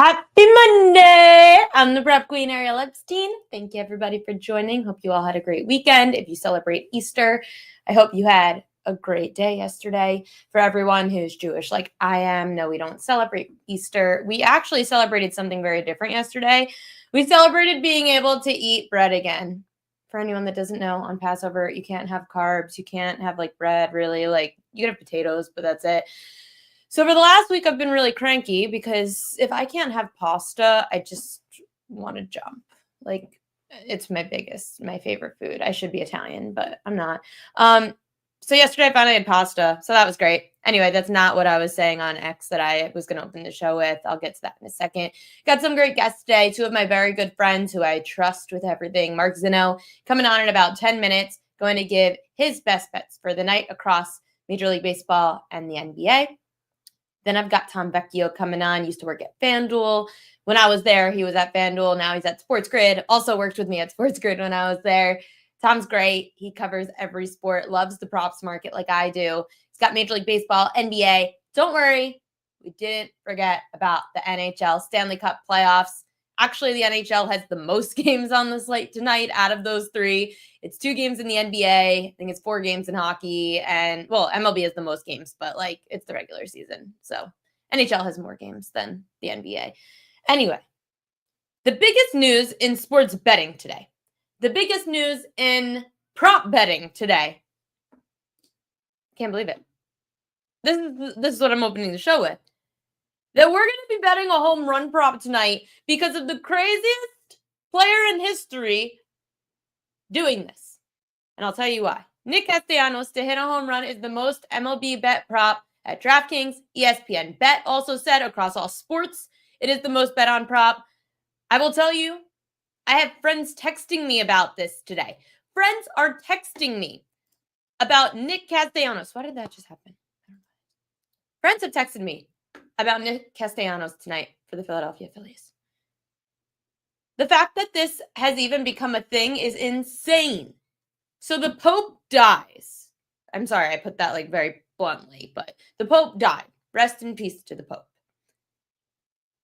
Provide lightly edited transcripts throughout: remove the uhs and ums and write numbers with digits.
Happy Monday! I'm the prep queen, Ariel Epstein. Thank you, everybody, for joining. Hope you all had a great weekend. If you celebrate Easter, I hope you had a great day yesterday. For everyone who's Jewish like I am, no, we don't celebrate Easter. We actually celebrated something very different yesterday. We celebrated being able to eat bread again. For anyone that doesn't know, on Passover, you can't have carbs. You can't have, bread, really. You can have potatoes, but that's it. So for the last week, I've been really cranky because if I can't have pasta, I just want to jump. It's my favorite food. I should be Italian, but I'm not. So yesterday I finally had pasta, so that was great. Anyway, that's not what I was saying on X that I was going to open the show with. I'll get to that in a second. Got some great guests today. Two of my very good friends who I trust with everything. Mark Zinno coming on in about 10 minutes, going to give his best bets for the night across Major League Baseball and the NBA. Then I've got Tom Vecchio coming on. Used to work at FanDuel. When I was there, he was at FanDuel. Now he's at Sports Grid. Also worked with me at Sports Grid when I was there. Tom's great. He covers every sport, loves the props market like I do. He's got Major League Baseball, NBA. Don't worry, we didn't forget about the NHL Stanley Cup playoffs. Actually, the NHL has the most games on the slate tonight out of those three. It's 2 games in the NBA. I think it's 4 games in hockey. And, MLB has the most games, but, it's the regular season. So NHL has more games than the NBA. Anyway, the biggest news in sports betting today. The biggest news in prop betting today. Can't believe it. This is what I'm opening the show with. That we're going to be betting a home run prop tonight because of the craziest player in history doing this. And I'll tell you why. Nick Castellanos to hit a home run is the most MLB bet prop at DraftKings. ESPN Bet also said across all sports, it is the most bet on prop. I will tell you, I have friends texting me about this today. Friends are texting me about Nick Castellanos. Why did that just happen? Friends have texted me about Nick Castellanos tonight for the Philadelphia Phillies. The fact that this has even become a thing is insane. So the Pope dies. I'm sorry, I put that very bluntly, but the Pope died. Rest in peace to the Pope.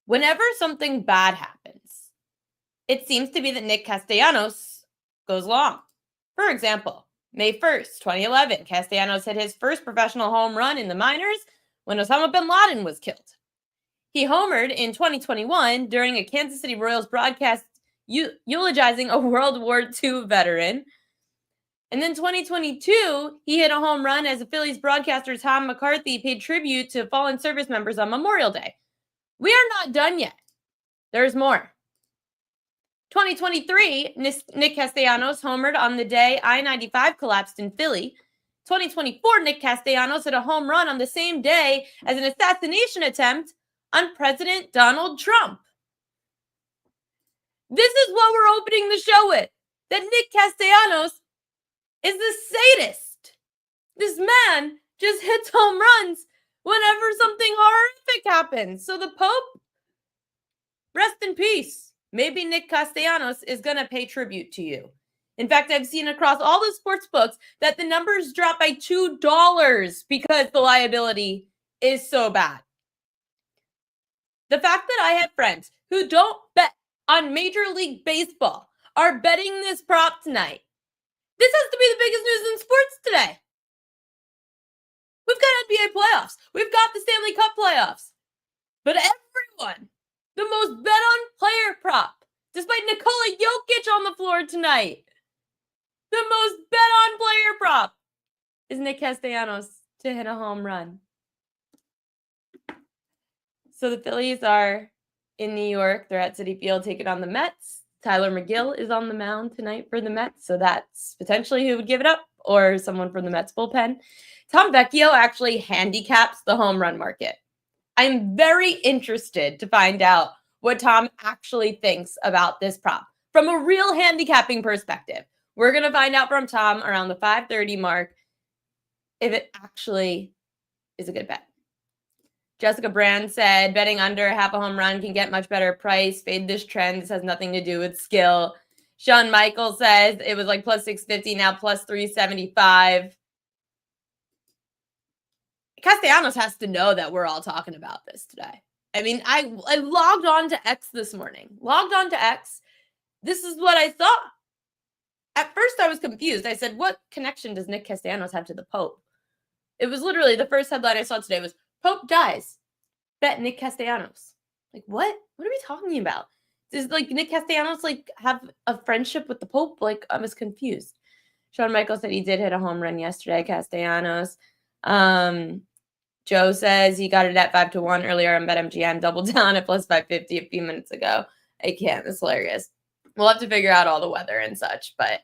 Whenever something bad happens, it seems to be that Nick Castellanos goes along. For example, May 1st, 2011, Castellanos hit his first professional home run in the minors when Osama bin Laden was killed. He homered in 2021 during a Kansas City Royals broadcast eulogizing a World War II veteran. And then 2022, he hit a home run as a Phillies broadcaster, Tom McCarthy, paid tribute to fallen service members on Memorial Day. We are not done yet. There's more. 2023, Nick Castellanos homered on the day I-95 collapsed in Philly. 2024, Nick Castellanos hit a home run on the same day as an assassination attempt on President Donald Trump. This is what we're opening the show with. That Nick Castellanos is the sadist. This man just hits home runs whenever something horrific happens. So the Pope, rest in peace. Maybe Nick Castellanos is going to pay tribute to you. In fact, I've seen across all the sports books that the numbers drop by $2 because the liability is so bad. The fact that I have friends who don't bet on Major League Baseball are betting this prop tonight. This has to be the biggest news in sports today. We've got NBA playoffs. We've got the Stanley Cup playoffs. But everyone, the most bet on player prop, despite Nikola Jokic on the floor tonight, the most bet on player prop is Nick Castellanos to hit a home run. So the Phillies are in New York. They're at Citi Field taking on the Mets. Tyler McGill is on the mound tonight for the Mets. So that's potentially who would give it up, or someone from the Mets bullpen. Tom Vecchio actually handicaps the home run market. I'm very interested to find out what Tom actually thinks about this prop from a real handicapping perspective. We're going to find out from Tom around the 5:30 mark if it actually is a good bet. Jessica Brand said, betting under half a home run can get much better price. Fade this trend. This has nothing to do with skill. Sean Michael says it was plus 650, now plus 375. Castellanos has to know that we're all talking about this today. I mean, I logged on to X this morning. This is what I saw. At first, I was confused. I said, what connection does Nick Castellanos have to the Pope? It was literally the first headline I saw today was, Pope dies. Bet Nick Castellanos. Like, what? What are we talking about? Does, like, Nick Castellanos, like, have a friendship with the Pope? Like, I was confused. Shawn Michaels said he did hit a home run yesterday, Castellanos. Joe says he got it at 5-1 earlier on BetMGM, doubled down at plus 550 a few minutes ago. I can't. It's hilarious. We'll have to figure out all the weather and such, but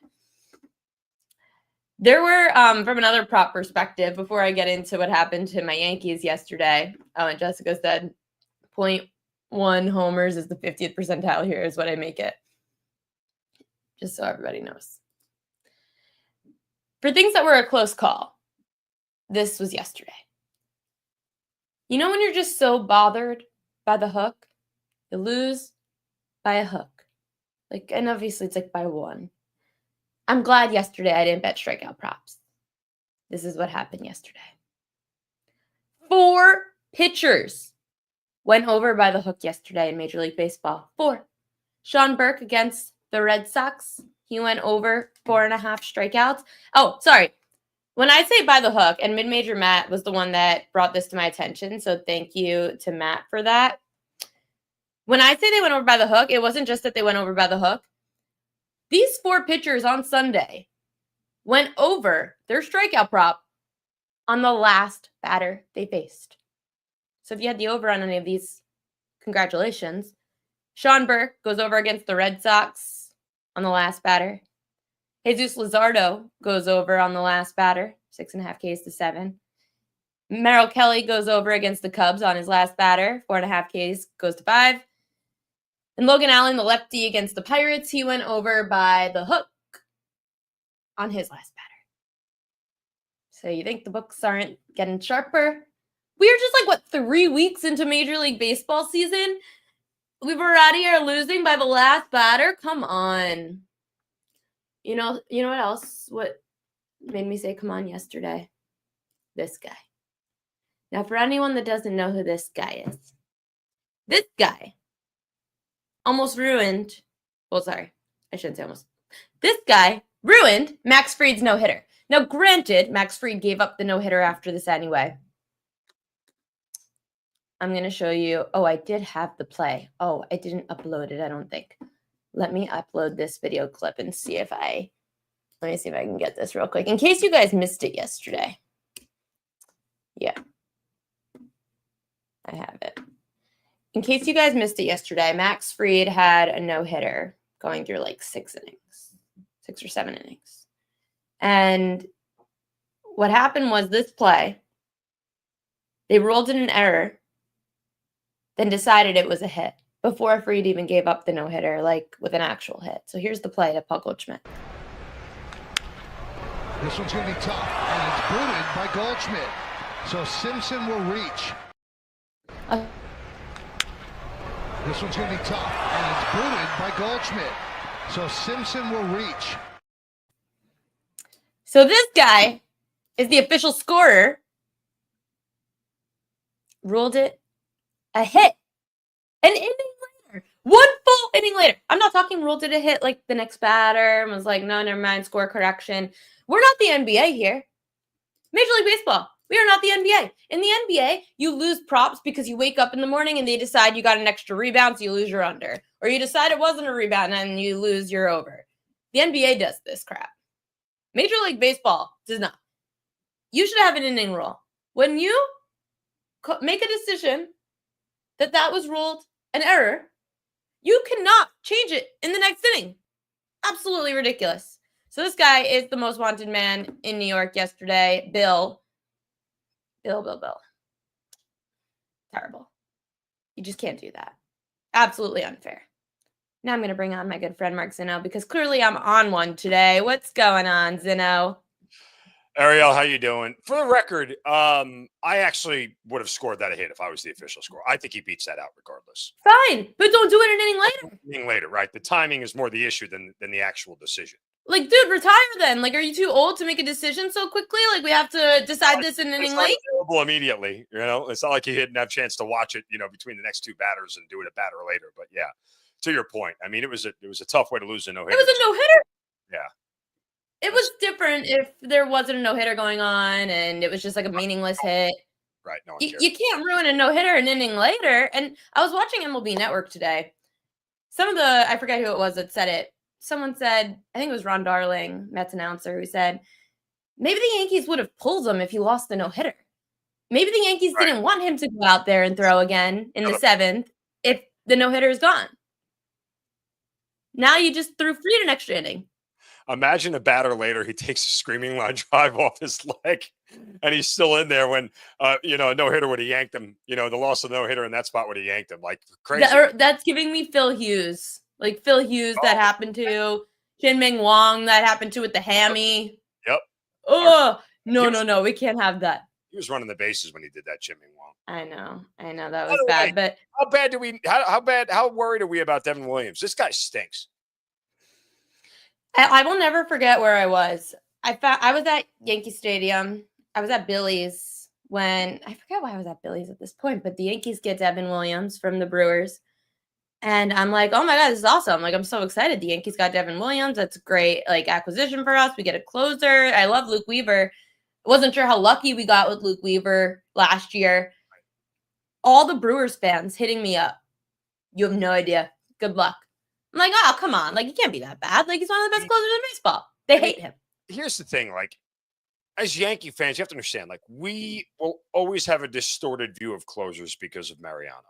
there were, from another prop perspective, before I get into what happened to my Yankees yesterday, and Jessica said 0.1 homers is the 50th percentile here is what I make it. Just so everybody knows. For things that were a close call, this was yesterday. You know when you're just so bothered by the hook? You lose by a hook. Like, and obviously it's like by one. I'm glad yesterday I didn't bet strikeout props. This is what happened yesterday. 4 pitchers went over by the hook yesterday in Major League Baseball. 4. Sean Burke against the Red Sox. He went over 4.5 strikeouts. Oh, sorry. When I say by the hook, and Mid-Major Matt was the one that brought this to my attention, so thank you to Matt for that. When I say they went over by the hook, it wasn't just that they went over by the hook. These 4 pitchers on Sunday went over their strikeout prop on the last batter they faced. So if you had the over on any of these, congratulations. Sean Burke goes over against the Red Sox on the last batter. Jesus Luzardo goes over on the last batter, 6.5 Ks to 7. Merrill Kelly goes over against the Cubs on his last batter, 4.5 Ks goes to 5. And Logan Allen, the lefty against the Pirates, he went over by the hook on his last batter. So you think the books aren't getting sharper? We're just like, what, 3 weeks into Major League Baseball season? We were out here losing by the last batter? Come on. You know what else? What made me say come on yesterday? This guy. Now, for anyone that doesn't know who this guy is, this guy almost ruined, well, sorry, I shouldn't say almost. This guy ruined Max Fried's no-hitter. Now, granted, Max Fried gave up the no-hitter after this anyway. I'm going to show you. Oh, I did have the play. Oh, I didn't upload it, I don't think. Let me upload this video clip and see if let me see if I can get this real quick. In case you guys missed it yesterday. Yeah. I have it. In case you guys missed it yesterday, Max Fried had a no-hitter going through like 6 or 7 innings. And what happened was this play, they ruled in an error, then decided it was a hit before Fried even gave up the no-hitter, like with an actual hit. So here's the play to Paul Goldschmidt. This one's going to be tough, and it's booted by Goldschmidt. So Simpson will reach. This one's going to be tough, and it's booted by Goldschmidt. So Simpson will reach. So this guy is the official scorer. Ruled it a hit. An inning later. 1 full inning later. I'm not talking ruled it a hit like the next batter and was like, no, never mind, score correction. We're not the NBA here. Major League Baseball. We are not the NBA. In the NBA, you lose props because you wake up in the morning and they decide you got an extra rebound, so you lose your under. Or you decide it wasn't a rebound and you lose your over. The NBA does this crap. Major League Baseball does not. You should have an inning rule. When you make a decision that was ruled an error, you cannot change it in the next inning. Absolutely ridiculous. So this guy is the most wanted man in New York yesterday. Bill. Terrible. You just can't do that. Absolutely unfair. Now I'm going to bring on my good friend Mark Zinno because clearly I'm on one today. What's going on, Zinno? Ariel, how you doing? For the record, I actually would have scored that a hit if I was the official score. I think he beats that out regardless. Fine, but don't do it an inning later. Inning later, right? The timing is more the issue than the actual decision. Like, dude, retire then. Like, are you too old to make a decision so quickly? Like, we have to decide this in an inning late? available immediately. It's not like he didn't have a chance to watch it, between the next two batters and do it a batter later. But yeah, to your point, I mean, it was a tough way to lose a no-hitter. It was a no-hitter. Yeah. It was different if there wasn't a no-hitter going on and it was just like a meaningless hit. Right. No one cares. You can't ruin a no-hitter an inning later. And I was watching MLB Network today. I forget who it was that said it. Someone said, I think it was Ron Darling, Mets announcer, who said, maybe the Yankees would have pulled him if he lost the no-hitter. Maybe the Yankees didn't want him to go out there and throw again in the seventh if the no-hitter is gone. Now you just threw free an extra inning. Imagine a batter later, he takes a screaming line drive off his leg, and he's still in there when, a no-hitter would have yanked him. The loss of no-hitter in that spot would have yanked him. Like, crazy. That's giving me Phil Hughes. Like Phil Hughes that happened to. Chin-Ming Wong that happened to with the hammy. Yep. Oh, no. We can't have that. He was running the bases when he did that, Chin-Ming Wong. I know. That was bad. But how worried are we about Devin Williams? This guy stinks. I will never forget where I was. I was at Yankee Stadium. I was at Billy's when I forget why I was at Billy's at this point, but the Yankees get Devin Williams from the Brewers. And I'm like, oh my God, this is awesome. Like, I'm so excited. The Yankees got Devin Williams. That's a great acquisition for us. We get a closer. I love Luke Weaver. Wasn't sure how lucky we got with Luke Weaver last year. All the Brewers fans hitting me up. You have no idea. Good luck. I'm like, oh, come on. Like, he can't be that bad. Like, he's one of the best closers in baseball. They hate him. Here's the thing. Like, as Yankee fans, you have to understand, like, we will always have a distorted view of closers because of Mariano.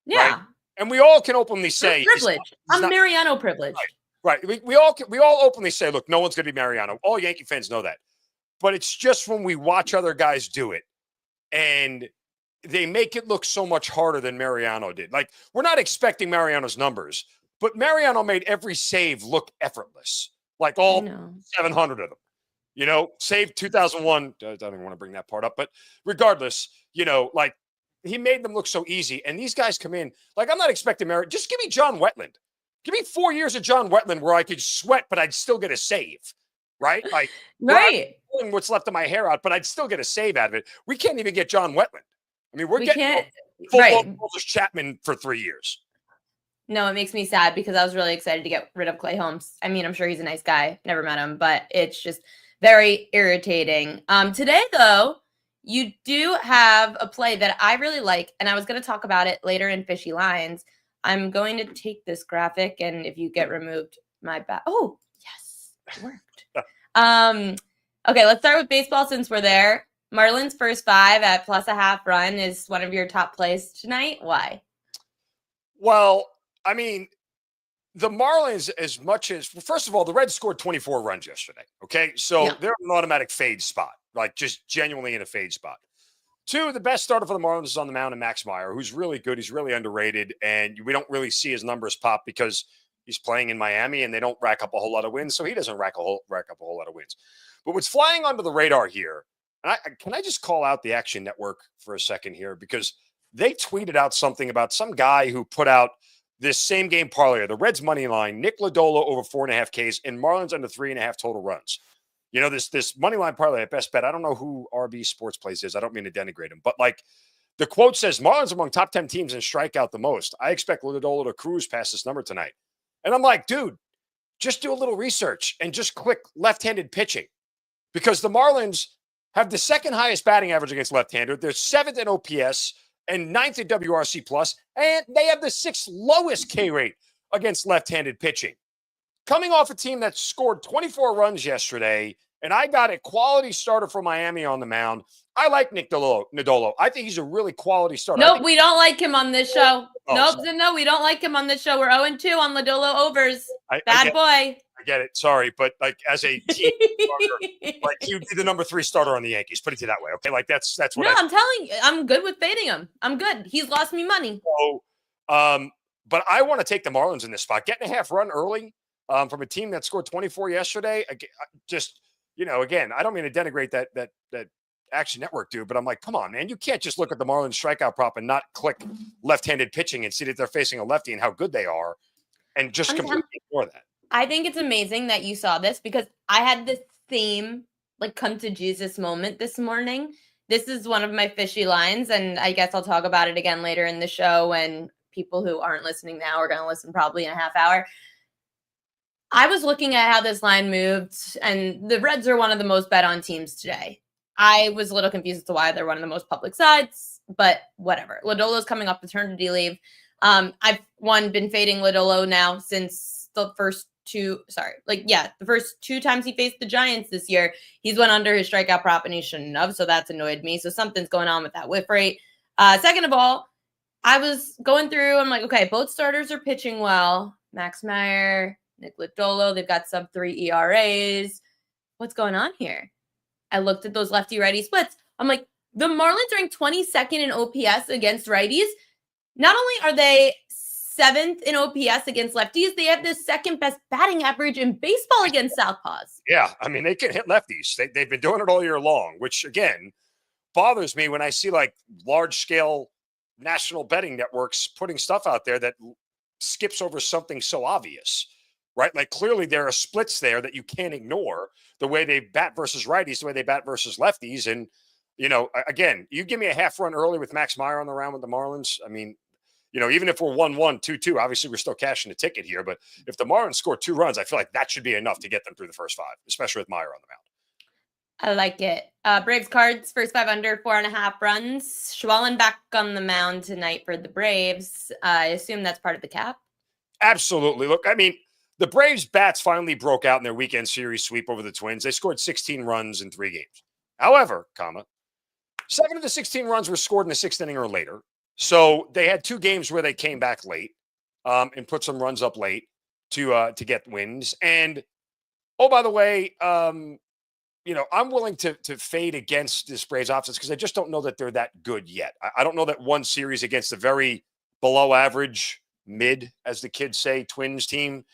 Yeah. Right? And we all can openly say privileged. I'm Mariano privileged. Right. We all openly say, look, no one's going to be Mariano. All Yankee fans know that. But it's just when we watch other guys do it and they make it look so much harder than Mariano did. Like, we're not expecting Mariano's numbers, but Mariano made every save look effortless. Like all 700 of them. Saved 2001. I don't even want to bring that part up. But regardless, like, he made them look so easy. And these guys come in. Like, I'm not expecting Mariano. Just give me John Wetland. Give me 4 years of John Wetland where I could sweat, but I'd still get a save. Right? Like, right. Pulling what's left of my hair out, but I'd still get a save out of it. We can't even get John Wetland. I mean, we're getting Chapman for 3 years. No, it makes me sad because I was really excited to get rid of Clay Holmes. I mean, I'm sure he's a nice guy. Never met him, but it's just very irritating. Today, though, you do have a play that I really like, and I was going to talk about it later in Fishy Lines. I'm going to take this graphic, and if you get removed, my bad. Oh, yes, it worked. Okay, let's start with baseball since we're there. Marlins first 5 at +0.5 run is one of your top plays tonight. Why? Well, I mean, the Marlins, as much as, first of all, the Reds scored 24 runs yesterday. Okay. So they're an automatic fade spot, like just genuinely in a fade spot. 2, the best starter for the Marlins is on the mound, and Max Meyer, who's really good. He's really underrated. And we don't really see his numbers pop because he's playing in Miami and they don't rack up a whole lot of wins. So he doesn't rack up a whole lot of wins. But what's flying under the radar here, and can I just call out the Action Network for a second here? Because they tweeted out something about some guy who put out this same game parlay, the Reds money line, Nick Lodolo over 4.5 Ks and Marlins under 3.5 total runs. This money line parlay at best bet. I don't know who RB Sports Plays is. I don't mean to denigrate him, but like the quote says, Marlins among top 10 teams in strikeout the most. I expect Lodolo to cruise past this number tonight. And I'm like, dude, just do a little research and just click left-handed pitching, because the Marlins have the second highest batting average against left-hander. They're 7th in OPS and 9th in WRC plus, and they have the 6th lowest K rate against left-handed pitching. Coming off a team that scored 24 runs yesterday, and I got a quality starter from Miami on the mound. I like Nick Lodolo. I think he's a really quality starter. Nope, we don't like him on this show. Oh, no, we don't like him on this show. We're 0-2 on Lodolo overs. Bad boy. I get it. Sorry, but like as a team starter, like he'd be the number 3 starter on the Yankees. Put it to that way, okay? Like that's what. No, I'm telling you, I'm good with fading him. I'm good. He's lost me money. So, but I want to take the Marlins in this spot. Getting a half run early from a team that scored 24 yesterday. Just again, I don't mean to denigrate that Action Network dude, but I'm like, come on, man, you can't just look at the Marlins strikeout prop and not click left-handed pitching and see that they're facing a lefty and how good they are, and just completely ignore that. I think it's amazing that you saw this, because I had this same come to Jesus moment this morning. this is one of my fishy lines, and I guess I'll talk about it again later in the show when people who aren't listening now are going to listen probably in a half hour. I was looking at how this line moved, and the Reds are one of the most bet on teams today. I was a little confused as to why they're one of the most public sides, but whatever. Lodolo's coming off paternity leave. I've been fading Lodolo now since the first the first 2 times he faced the Giants this year. He's went under his strikeout prop and he shouldn't have, so that's annoyed me. So something's going on with that whip rate. Second of all, I was going through, I'm like, okay, both starters are pitching well. Max Meyer, Nick Lodolo, they've got sub-3 ERAs. What's going on here? I looked at those lefty-righty splits. I'm like, the Marlins are ranked 22nd in OPS against righties. Not only are they 7th in OPS against lefties, they have the second best batting average in baseball against southpaws. Yeah, I mean, they can hit lefties. They've been doing it all year long, which, again, bothers me when I see, like, large-scale national betting networks putting stuff out there that skips over something so obvious, right? Like, clearly there are splits there that you can't ignore, the way they bat versus righties, the way they bat versus lefties. And, again, you give me a half run early with Max Meyer on the round with the Marlins. I mean, even if we're 1-1, 2-2, obviously we're still cashing the ticket here. But if the Marlins score 2 runs, I feel like that should be enough to get them through the first 5, especially with Meyer on the mound. I like it. Braves cards, first 5 under, 4.5 runs. Schwallen back on the mound tonight for the Braves. I assume that's part of the cap. Absolutely. Look, I mean, the Braves bats finally broke out in their weekend series sweep over the Twins. They scored 16 runs in 3 games. However, 7 of the 16 runs were scored in the 6th inning or later. So they had 2 games where they came back late and put some runs up late to get wins. And, oh, by the way, I'm willing to fade against this Braves offense because I just don't know that they're that good yet. I don't know that one series against a very below average, mid, as the kids say, Twins team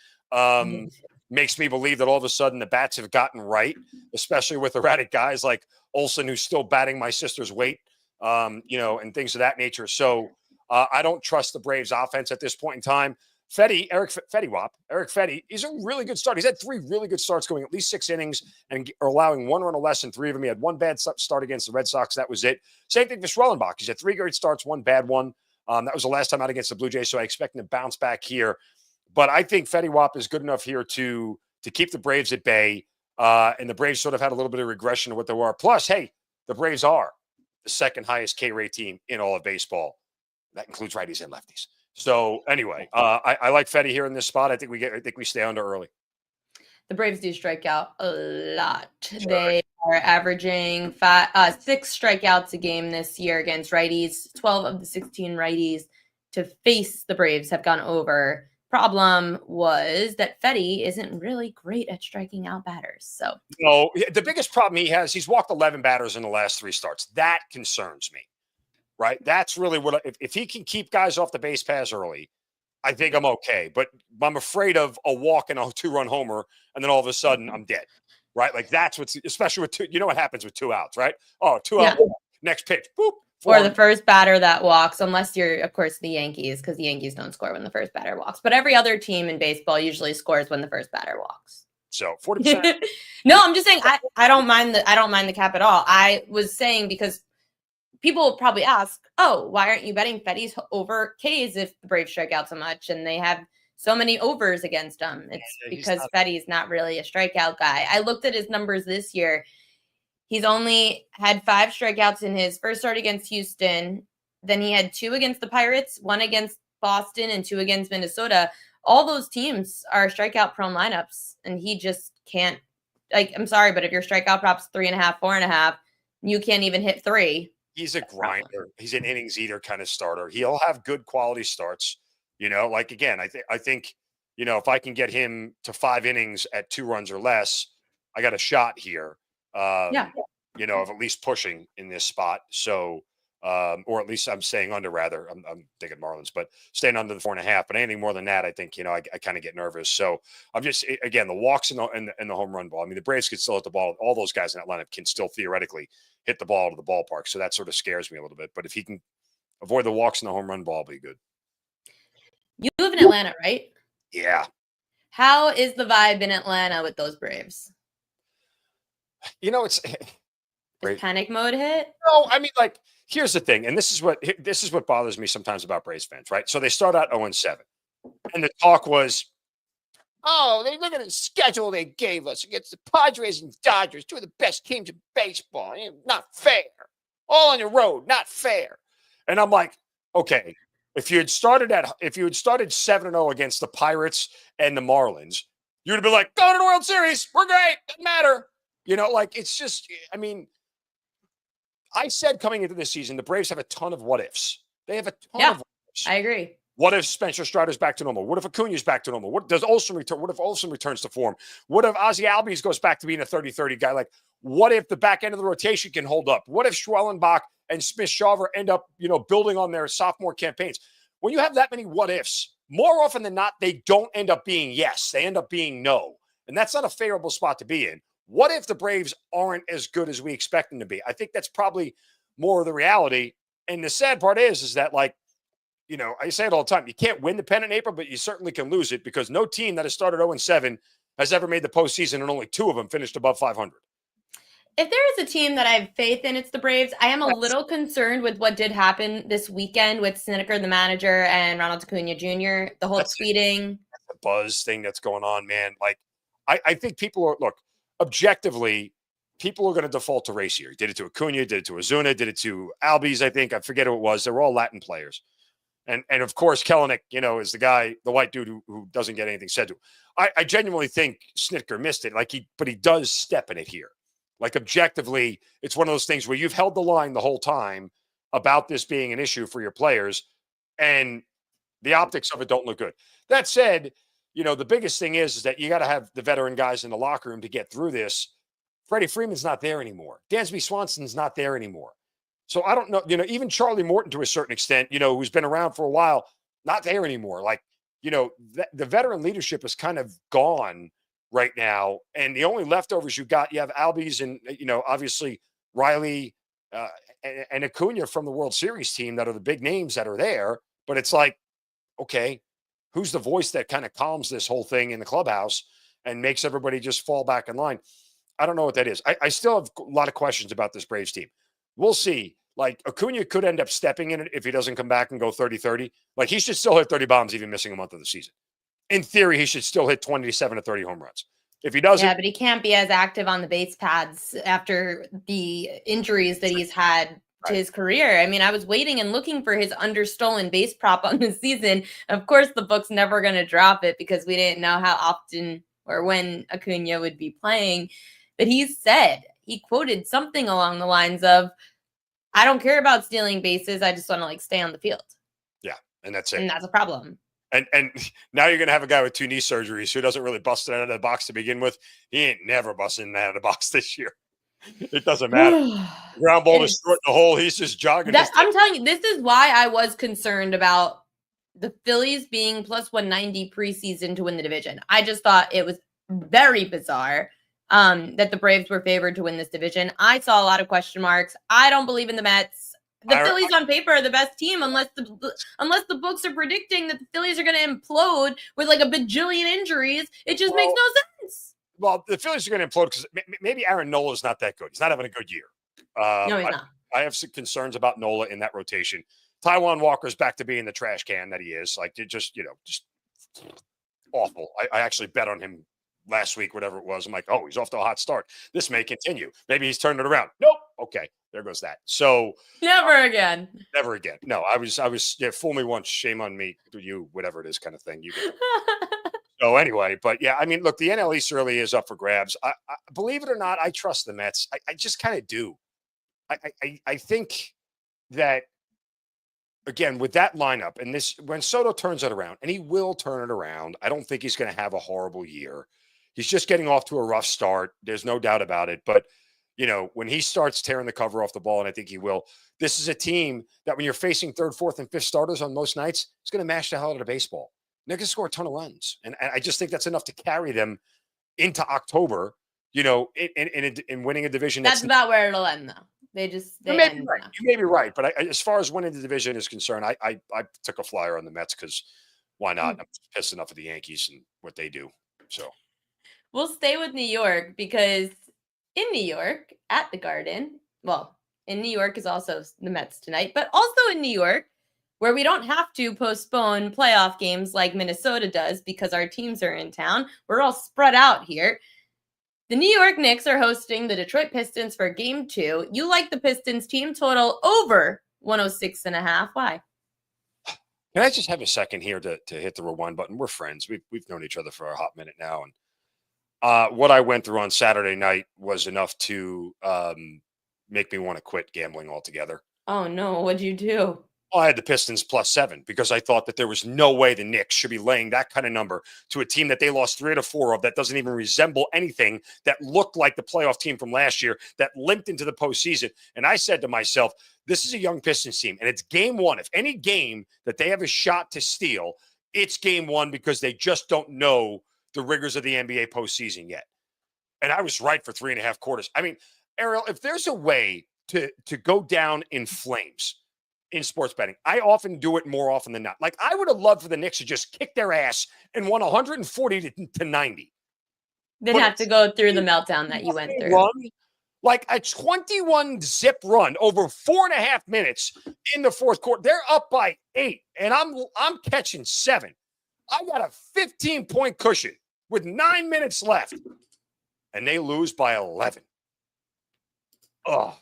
makes me believe that all of a sudden the bats have gotten right, especially with erratic guys like Olsen, who's still batting my sister's weight, and things of that nature. So I don't trust the Braves offense at this point in time. Eric Fetty, he's a really good start. He's had 3 really good starts going at least 6 innings and allowing 1 run or less in 3 of them. He had 1 bad start against the Red Sox. That was it. Same thing for Schwellenbach. He's had 3 great starts, 1 bad one. That was the last time out against the Blue Jays, so I expect him to bounce back here. But I think Fetty Wap is good enough here to keep the Braves at bay. And the Braves sort of had a little bit of regression of what they were. Plus, hey, the Braves are the 2nd highest K rate team in all of baseball. That includes righties and lefties. So anyway, I like Fetty here in this spot. I think we stay under early. The Braves do strike out a lot. Sure. They are averaging 6 strikeouts a game this year against righties. 12 of the 16 righties to face the Braves have gone over. Problem was that Fetty isn't really great at striking out batters. So no, the biggest problem he's walked 11 batters in the last 3 starts. That concerns me. Right? That's really what if he can keep guys off the base paths early, I think I'm okay. But I'm afraid of a walk and a 2-run homer, and then all of a sudden I'm dead. Right? Like that's what's especially with 2. You know what happens with 2 outs, right? Oh, 2 outs. Next pitch. Boop. Or the first batter that walks, unless you're, of course, the Yankees, because the Yankees don't score when the first batter walks. But every other team in baseball usually scores when the first batter walks. So 40%. No, I'm just saying I don't mind the cap at all. I was saying because people will probably ask, oh, why aren't you betting Fetty's over K's if the Braves strike out so much and they have so many overs against them? It's because Fetty's not really a strikeout guy. I looked at his numbers this year. He's only had 5 strikeouts in his first start against Houston. Then he had 2 against the Pirates, 1 against Boston, and 2 against Minnesota. All those teams are strikeout-prone lineups, and he just can't. Like, I'm sorry, but if your strikeout prop's 3.5, 4.5, you can't even hit 3. He's a grinder. He's an innings eater kind of starter. He'll have good quality starts. Again, I think, if I can get him to 5 innings at 2 runs or less, I got a shot here. Of at least pushing in this spot. So, or at least I'm staying under rather. I'm thinking Marlins, but staying under the 4.5. But anything more than that, I think, I kind of get nervous. So I'm just, again, the walks and the home run ball. I mean, the Braves could still hit the ball. All those guys in that lineup can still theoretically hit the ball to the ballpark. So that sort of scares me a little bit. But if he can avoid the walks and the home run ball, it'll be good. You live in Atlanta, right? Yeah. How is the vibe in Atlanta with those Braves? It's Does panic mode hit? No, I mean, like, here's the thing, and this is what bothers me sometimes about Braves fans, right? So they start out 0-7, and the talk was, oh, they look at the schedule they gave us against the Padres and Dodgers, two of the best teams in baseball. Not fair. All on the road, not fair. And I'm like, okay, if you had started 7-0 against the Pirates and the Marlins, you'd have been like, go to the World Series. We're great. Doesn't matter. Like, it's just, I mean, I said coming into this season, the Braves have a ton of what ifs. They have a ton of what ifs. I agree. What if Spencer Strider's back to normal? What if Acuna's back to normal? What does Olsen return? What if Olsen returns to form? What if Ozzie Albies goes back to being a 30-30 guy? Like, what if the back end of the rotation can hold up? What if Schwellenbach and Smith-Shawver end up, building on their sophomore campaigns? When you have that many what ifs, more often than not, they don't end up being yes. They end up being no. And that's not a favorable spot to be in. What if the Braves aren't as good as we expect them to be? I think that's probably more of the reality. And the sad part is that, like, I say it all the time. You can't win the pennant in April, but you certainly can lose it, because no team that has started 0-7 has ever made the postseason, and only 2 of them finished above 500. If there is a team that I have faith in, it's the Braves. I am a little concerned with what did happen this weekend with Snedeker, the manager, and Ronald Acuna Jr., the whole tweeting. That's the buzz thing that's going on, man. Like, I think people are, look, objectively, people are going to default to race here. He did it to Acuna, did it to Ozuna, did it to Albies, I think. I forget who it was. They were all Latin players. And of course, Kelenic, is the guy, the white dude who doesn't get anything said to him. I genuinely think Snitker missed it. But he does step in it here. Like, objectively, it's one of those things where you've held the line the whole time about this being an issue for your players, and the optics of it don't look good. That said, the biggest thing is that you got to have the veteran guys in the locker room to get through this. Freddie Freeman's not there anymore. Dansby Swanson's not there anymore. So I don't know, even Charlie Morton, to a certain extent, who's been around for a while, not there anymore. Like, the veteran leadership is kind of gone right now. And the only leftovers you have Albies and, obviously Riley and Acuna from the World Series team that are the big names that are there. But it's like, okay, who's the voice that kind of calms this whole thing in the clubhouse and makes everybody just fall back in line? I don't know what that is. I still have a lot of questions about this Braves team. We'll see. Like, Acuna could end up stepping in it if he doesn't come back and go 30-30. Like, he should still hit 30 bombs even missing a month of the season. In theory, he should still hit 27 to 30 home runs. If he doesn't... Yeah, but he can't be as active on the base pads after the injuries that he's had to his career. I mean, I was waiting and looking for his understolen base prop on the season. Of course, the book's never going to drop it because we didn't know how often or when Acuna would be playing. But he quoted something along the lines of, I don't care about stealing bases. I just want to stay on the field. Yeah, and that's it. And that's a problem. And now you're going to have a guy with 2 knee surgeries who doesn't really bust it out of the box to begin with. He ain't never busting out of the box this year. It doesn't matter. Ground ball is short in the hole. He's just jogging. I'm telling you, this is why I was concerned about the Phillies being plus 190 preseason to win the division. I just thought it was very bizarre that the Braves were favored to win this division. I saw a lot of question marks. I don't believe in the Mets. The Phillies on paper are the best team unless the books are predicting that the Phillies are going to implode with like a bajillion injuries. It just makes no sense. Well, the Phillies are going to implode because maybe Aaron Nola is not that good. He's not having a good year. No, he's not. I have some concerns about Nola in that rotation. Taijuan Walker's back to being the trash can that he is. Like, it just awful. I actually bet on him last week, whatever it was. I'm like, oh, he's off to a hot start. This may continue. Maybe he's turned it around. Nope. Okay, there goes that. So never again. Never again. No, I was. Fool me once, shame on me. Do you, whatever it is, kind of thing. You get. So anyway, but yeah, I mean, look, the NL East really is up for grabs. I believe it or not, I trust the Mets. I just kind of do. I think that, again, with that lineup and this, when Soto turns it around, and he will turn it around, I don't think he's going to have a horrible year. He's just getting off to a rough start. There's no doubt about it. But, when he starts tearing the cover off the ball, and I think he will, this is a team that when you're facing 3rd, 4th, and 5th starters on most nights, it's going to mash the hell out of the baseball. They're going to score a ton of runs. And I just think that's enough to carry them into October, in winning a division. That's about where it'll end, though. You may be right. But as far as winning the division is concerned, I took a flyer on the Mets because why not? I'm pissed enough at the Yankees and what they do. So we'll stay with New York because in New York at the Garden, well, in New York is also the Mets tonight, but also in New York, where we don't have to postpone playoff games like Minnesota does because our teams are in town. We're all spread out here. The New York Knicks are hosting the Detroit Pistons for Game 2. You like the Pistons team total over 106.5. Why? Can I just have a second here to hit the rewind button? We're friends. We've known each other for a hot minute now, and what I went through on Saturday night was enough to make me want to quit gambling altogether. Oh no, what'd you do? I had the Pistons +7 because I thought that there was no way the Knicks should be laying that kind of number to a team that they lost 3 out of 4 of that doesn't even resemble anything that looked like the playoff team from last year that limped into the postseason. And I said to myself, this is a young Pistons team, and it's game one. If any game that they have a shot to steal, it's game one because they just don't know the rigors of the NBA postseason yet. And I was right for 3.5 quarters. I mean, Ariel, if there's a way to go down in flames in sports betting, I often do it more often than not. Like, I would have loved for the Knicks to just kick their ass and won 140 to 90. Didn't have to go through the meltdown that you went through. Like a 21 zip run over 4.5 minutes in the fourth quarter. They're up by 8, and I'm catching 7. I got a 15-point cushion with 9 minutes left, and they lose by 11. Oh,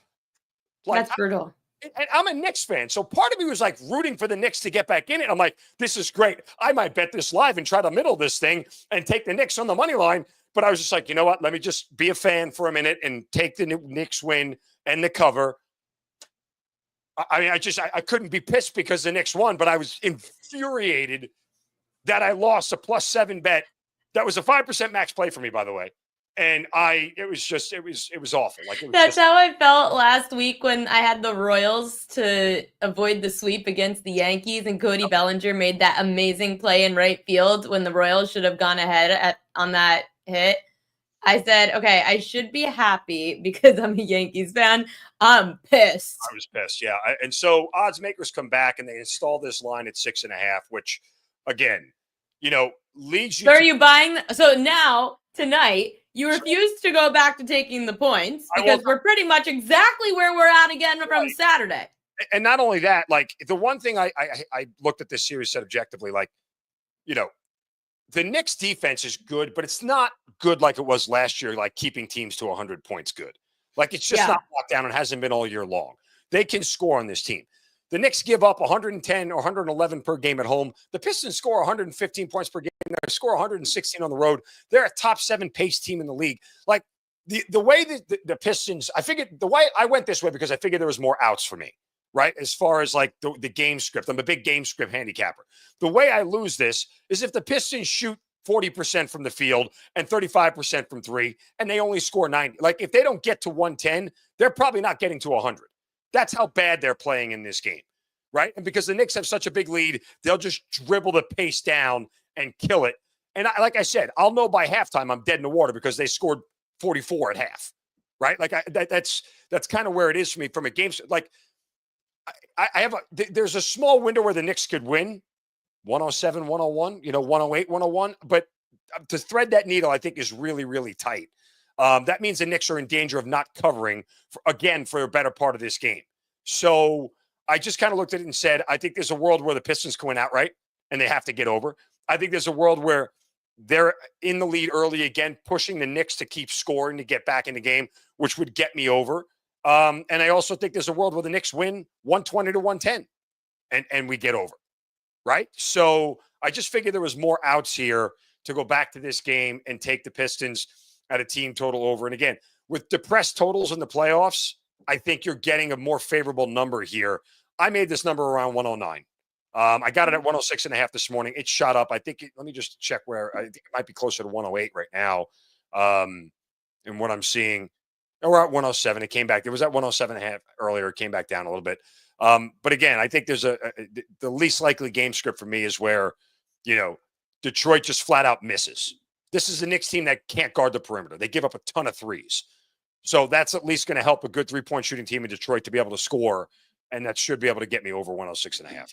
like, that's brutal. And I'm a Knicks fan, so part of me was like rooting for the Knicks to get back in it. I'm like, this is great. I might bet this live and try to middle this thing and take the Knicks on the money line. But I was just like, you know what? Let me just be a fan for a minute and take the Knicks win and the cover. I mean, I couldn't be pissed because the Knicks won, but I was infuriated that I lost a +7 bet. That was a 5% max play for me, by the way. And it was awful. Like, that's how I felt last week when I had the Royals to avoid the sweep against the Yankees, and Cody Bellinger made that amazing play in right field when the Royals should have gone ahead on that hit. I said, okay, I should be happy because I'm a Yankees fan. I'm pissed. I was pissed, yeah. And so odds makers come back and they install this line at 6.5, which, again, leads you. So are you buying? So now tonight, you refuse to go back to taking the points because we're pretty much exactly where we're at again from Saturday. And not only that, like, the one thing I looked at this series, said objectively, like, the Knicks defense is good, but it's not good like it was last year, like keeping teams to 100 points good. Like, it's just not locked down and hasn't been all year long. They can score on this team. The Knicks give up 110 or 111 per game at home. The Pistons score 115 points per game. They score 116 on the road. They're a top 7 pace team in the league. Like, the way that the Pistons, I figured the way I went this way because I figured there was more outs for me, right? As far as like the game script, I'm a big game script handicapper. The way I lose this is if the Pistons shoot 40% from the field and 35% from 3, and they only score 90. Like, if they don't get to 110, they're probably not getting to 100. That's how bad they're playing in this game, right? And because the Knicks have such a big lead, they'll just dribble the pace down and kill it. And like I said, I'll know by halftime I'm dead in the water because they scored 44 at half, right? Like, that's kind of where it is for me from a game. Like, there's a small window where the Knicks could win, 107, 101, 108, 101. But to thread that needle, I think, is really, really tight. That means the Knicks are in danger of not covering, for a better part of this game. So I just kind of looked at it and said, I think there's a world where the Pistons can win outright and they have to get over. I think there's a world where they're in the lead early again, pushing the Knicks to keep scoring to get back in the game, which would get me over. And I also think there's a world where the Knicks win 120 to 110 and we get over, right? So I just figured there was more outs here to go back to this game and take the Pistons at a team total over. And again, with depressed totals in the playoffs, I think you're getting a more favorable number here. I made this number around 109. I got it at 106.5 this morning. It shot up. I think, let me just check where, I think it might be closer to 108 right now. And what I'm seeing, we're at 107. It came back. It was at 107.5 earlier. It came back down a little bit. But again, I think there's the least likely game script for me is where, Detroit just flat out misses. This is the Knicks team that can't guard the perimeter. They give up a ton of threes. So that's at least going to help a good 3-point shooting team in Detroit to be able to score. And that should be able to get me over 106.5 here.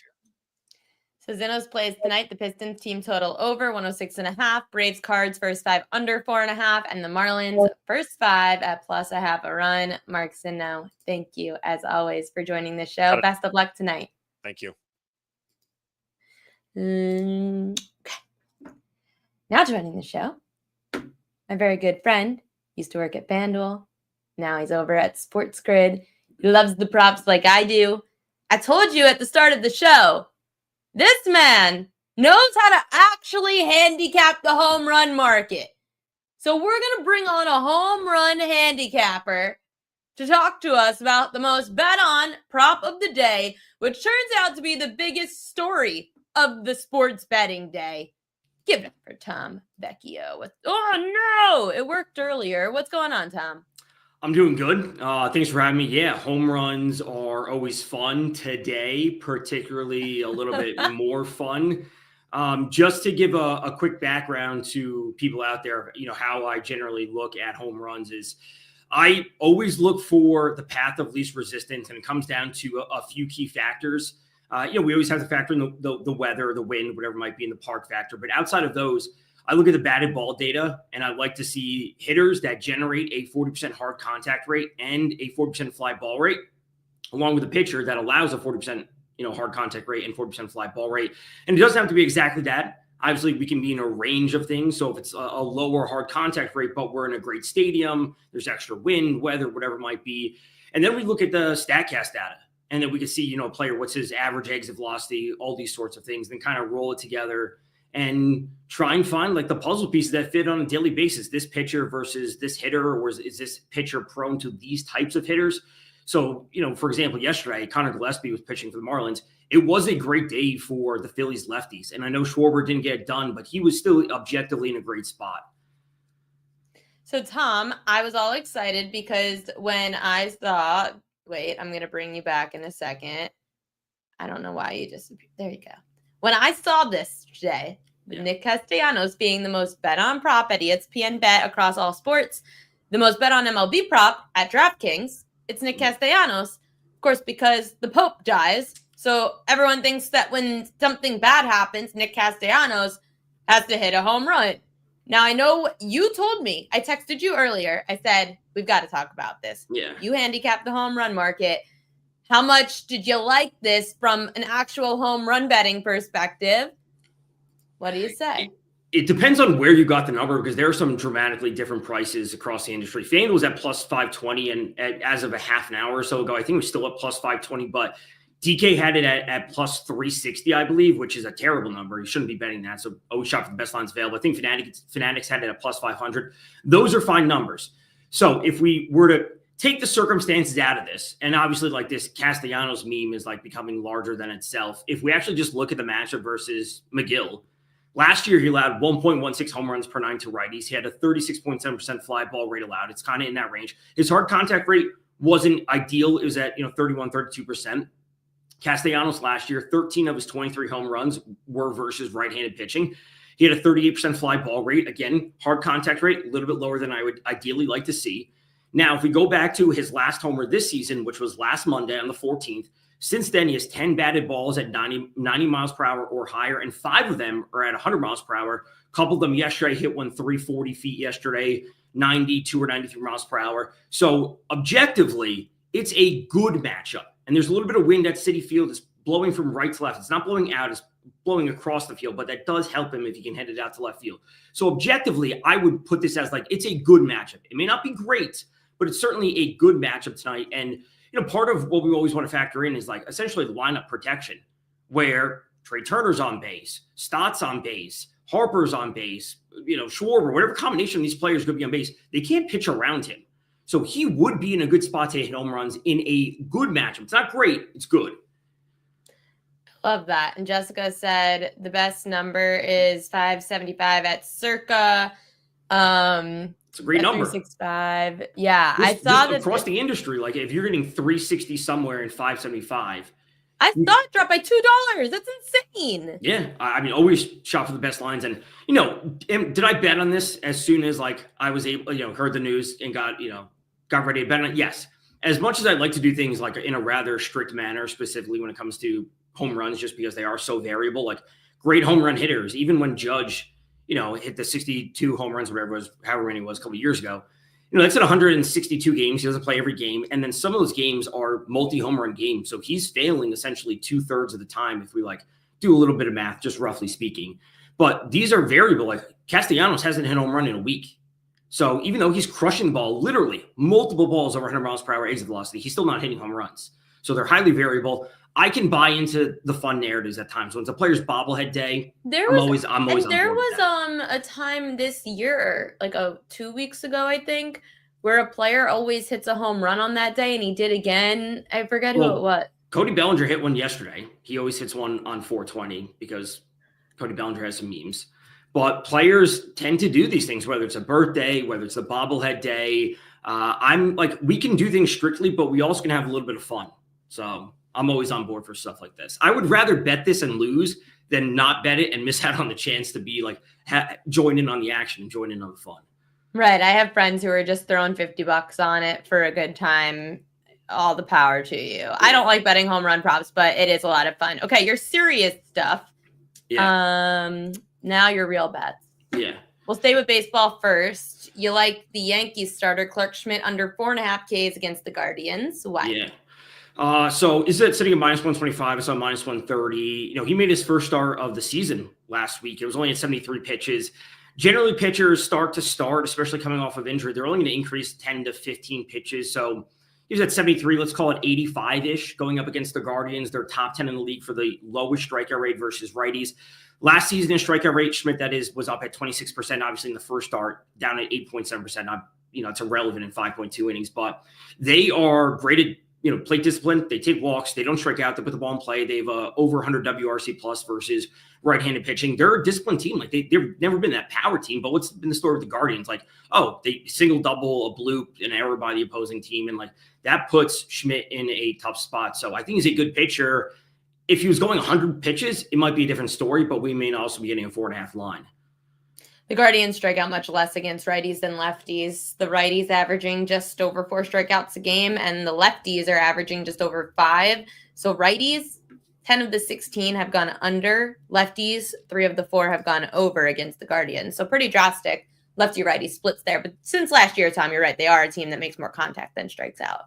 So Zinno's plays tonight. The Pistons team total over 106.5. Braves Cards first 5 under 4.5. And the Marlins first 5 at +0.5 a run. Mark Zinno, thank you as always for joining the show. Best of luck tonight. Thank you. Okay. Now joining the show, my very good friend, used to work at FanDuel. Now he's over at Sports Grid. He loves the props like I do. I told you at the start of the show, this man knows how to actually handicap the home run market. So we're going to bring on a home run handicapper to talk to us about the most bet on prop of the day, which turns out to be the biggest story of the sports betting day. Give it up for Tom Vecchio. Oh no, it worked earlier. What's going on, Tom? I'm doing good. Thanks for having me. Yeah, home runs are always fun. Today, particularly a little bit more fun. Just to give a quick background to people out there, how I generally look at home runs is I always look for the path of least resistance, and it comes down to a few key factors. We always have to factor in the weather, the wind, whatever might be in the park factor. But outside of those, I look at the batted ball data, and I like to see hitters that generate a 40% hard contact rate and a 40% fly ball rate, along with a pitcher that allows a 40% hard contact rate and 40% fly ball rate. And it doesn't have to be exactly that. Obviously, we can be in a range of things. So if it's a lower hard contact rate, but we're in a great stadium, there's extra wind, weather, whatever it might be. And then we look at the StatCast data, and then we can see, a player, what's his average exit velocity, all these sorts of things, then kind of roll it together and try and find like the puzzle pieces that fit on a daily basis. This pitcher versus this hitter, or is this pitcher prone to these types of hitters? So, for example, yesterday, Connor Gillespie was pitching for the Marlins. It was a great day for the Phillies lefties. And I know Schwarber didn't get it done, but he was still objectively in a great spot. So, Tom, I was all excited because when I saw, I'm going to bring you back in a second. I don't know why you just, there you go. When I saw this today, with Nick Castellanos being the most bet on prop at ESPN Bet across all sports, the most bet on MLB prop at DraftKings, it's Nick Castellanos, of course, because the Pope dies. So everyone thinks that when something bad happens, Nick Castellanos has to hit a home run. Now, I know you told me, I texted you earlier. I said, we've got to talk about this. Yeah. You handicapped the home run market. How much did you like this from an actual home run betting perspective? What do you say? It depends on where you got the number, because there are some dramatically different prices across the industry. FanDuel was at +520, and as of a half an hour or so ago, I think it was still at +520, but DK had it at +360, I believe, which is a terrible number. You shouldn't be betting that. So always shop for the best lines available. I think Fanatics had it at +500. Those are fine numbers. So if we were to take the circumstances out of this, and obviously like this Castellanos meme is like becoming larger than itself. If we actually just look at the matchup versus McGill, last year he allowed 1.16 home runs per 9 to righties. He had a 36.7% fly ball rate allowed. It's kind of in that range. His hard contact rate wasn't ideal. It was at 31, 32%. Castellanos last year, 13 of his 23 home runs were versus right-handed pitching. He had a 38% fly ball rate. Again, hard contact rate, a little bit lower than I would ideally like to see. Now, if we go back to his last homer this season, which was last Monday on the 14th, since then he has 10 batted balls at 90 miles per hour or higher, and 5 of them are at 100 miles per hour. A couple of them yesterday, hit one 340 feet yesterday, 92 or 93 miles per hour. So objectively, it's a good matchup. And there's a little bit of wind at Citi Field. It's blowing from right to left. It's not blowing out, it's blowing across the field, but that does help him if he can hit it out to left field. So objectively, I would put this as like, it's a good matchup. It may not be great, but it's certainly a good matchup tonight. And, part of what we always want to factor in is like essentially the lineup protection, where Trey Turner's on base, Stott's on base, Harper's on base, Schwarber, whatever combination of these players could be on base, they can't pitch around him. So he would be in a good spot to hit home runs in a good matchup. It's not great. It's good. Love that. And Jessica said the best number is 575 at circa. It's a great number. 365. Yeah. I saw that across the industry, like if you're getting 360 somewhere in 575. I saw it drop by $2. That's insane. Yeah. I mean, always shop for the best lines. And, did I bet on this as soon as like I was able, heard the news and got ready to bet on it? Yes. As much as I'd like to do things like in a rather strict manner, specifically when it comes to home runs just because they are so variable. Like great home run hitters, even when Judge, hit the 62 home runs, whatever it was, however many it was a couple of years ago. That's at 162 games. He doesn't play every game. And then some of those games are multi-home run games. So he's failing essentially 2/3 of the time if we do a little bit of math, just roughly speaking. But these are variable. Like Castellanos hasn't hit a home run in a week. So even though he's crushing the ball, literally multiple balls over 100 miles per hour exit velocity, he's still not hitting home runs. So they're highly variable. I can buy into the fun narratives at times. When it's a player's bobblehead day, I'm always on board with that. A time this year, like 2 weeks ago, I think, where a player always hits a home run on that day, and he did again. I forget who it was. Cody Bellinger hit one yesterday. He always hits one on 420 because Cody Bellinger has some memes. But players tend to do these things, whether it's a birthday, whether it's a bobblehead day. We can do things strictly, but we also can have a little bit of fun. So I'm always on board for stuff like this. I would rather bet this and lose than not bet it and miss out on the chance to be join in on the action and join in on the fun. Right. I have friends who are just throwing $50 on it for a good time. All the power to you. Yeah. I don't like betting home run props, but it is a lot of fun. Okay, your serious stuff. Yeah. Now your real bets. Yeah. We'll stay with baseball first. You like the Yankees starter Clark Schmidt under 4.5 Ks against the Guardians. Why? Yeah. So is it sitting at -125? It's on -130. He made his first start of the season last week. It was only at 73 pitches. Generally, pitchers start to start, especially coming off of injury, they're only going to increase 10 to 15 pitches. So he was at 73, let's call it 85-ish, going up against the Guardians. They're top 10 in the league for the lowest strikeout rate versus righties. Last season, his strikeout rate, Schmidt, was up at 26%, obviously in the first start, down at 8.7%. It's irrelevant in 5.2 innings, but they are graded, plate discipline. They take walks. They don't strike out. They put the ball in play. They have over 100 WRC plus versus right-handed pitching. They're a disciplined team. They've never been that power team, but what's been the story with the Guardians? They single, double, a bloop, an error by the opposing team. And that puts Schmidt in a tough spot. So I think he's a good pitcher. If he was going 100 pitches, it might be a different story, but we may also be getting a 4.5 line. The Guardians strike out much less against righties than lefties. The righties averaging just over 4 strikeouts a game, and the lefties are averaging just over 5. So righties, 10 of the 16 have gone under. Lefties, 3 of the 4 have gone over against the Guardians. So pretty drastic lefty-righty splits there. But since last year, Tom, you're right. They are a team that makes more contact than strikes out.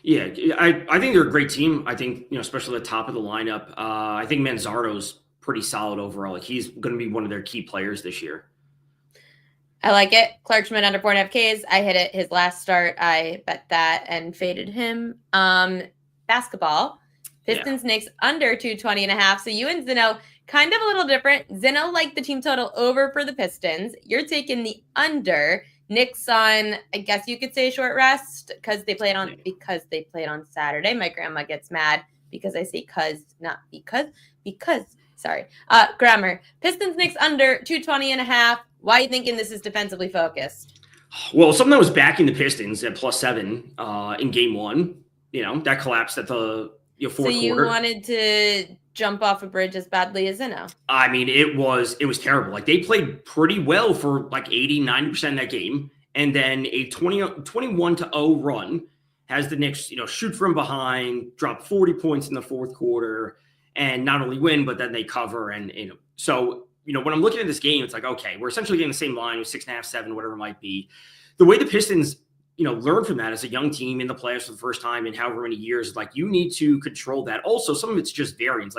Yeah, I think they're a great team. I think, especially at the top of the lineup. I think Manzardo's pretty solid overall. He's going to be one of their key players this year. I like it. Clark Schmidt under 4.5 Ks. I hit it his last start. I bet that and faded him. Basketball. Pistons Knicks under 220.5. So you and Zinno, kind of a little different. Zinno liked the team total over for the Pistons. You're taking the under. Knicks on, I guess you could say, short rest because they played on Saturday. My grandma gets mad because I say not because. Sorry. Grammar. Pistons Knicks under 220.5. Why are you thinking this is defensively focused? Well, something that was backing the Pistons at +7 in game 1, that collapsed at the fourth quarter. So you wanted to jump off a bridge as badly as Zinno? I mean, it was terrible. They played pretty well for 80-90% of that game. And then a 21-0 run has the Knicks, shoot from behind, drop 40 points in the fourth quarter, and not only win, but then they cover. And, so, when I'm looking at this game, it's okay, we're essentially getting the same line with 6.5, 7, whatever it might be. The way the Pistons, learn from that as a young team in the playoffs for the first time in however many years, you need to control that. Also, some of it's just variance,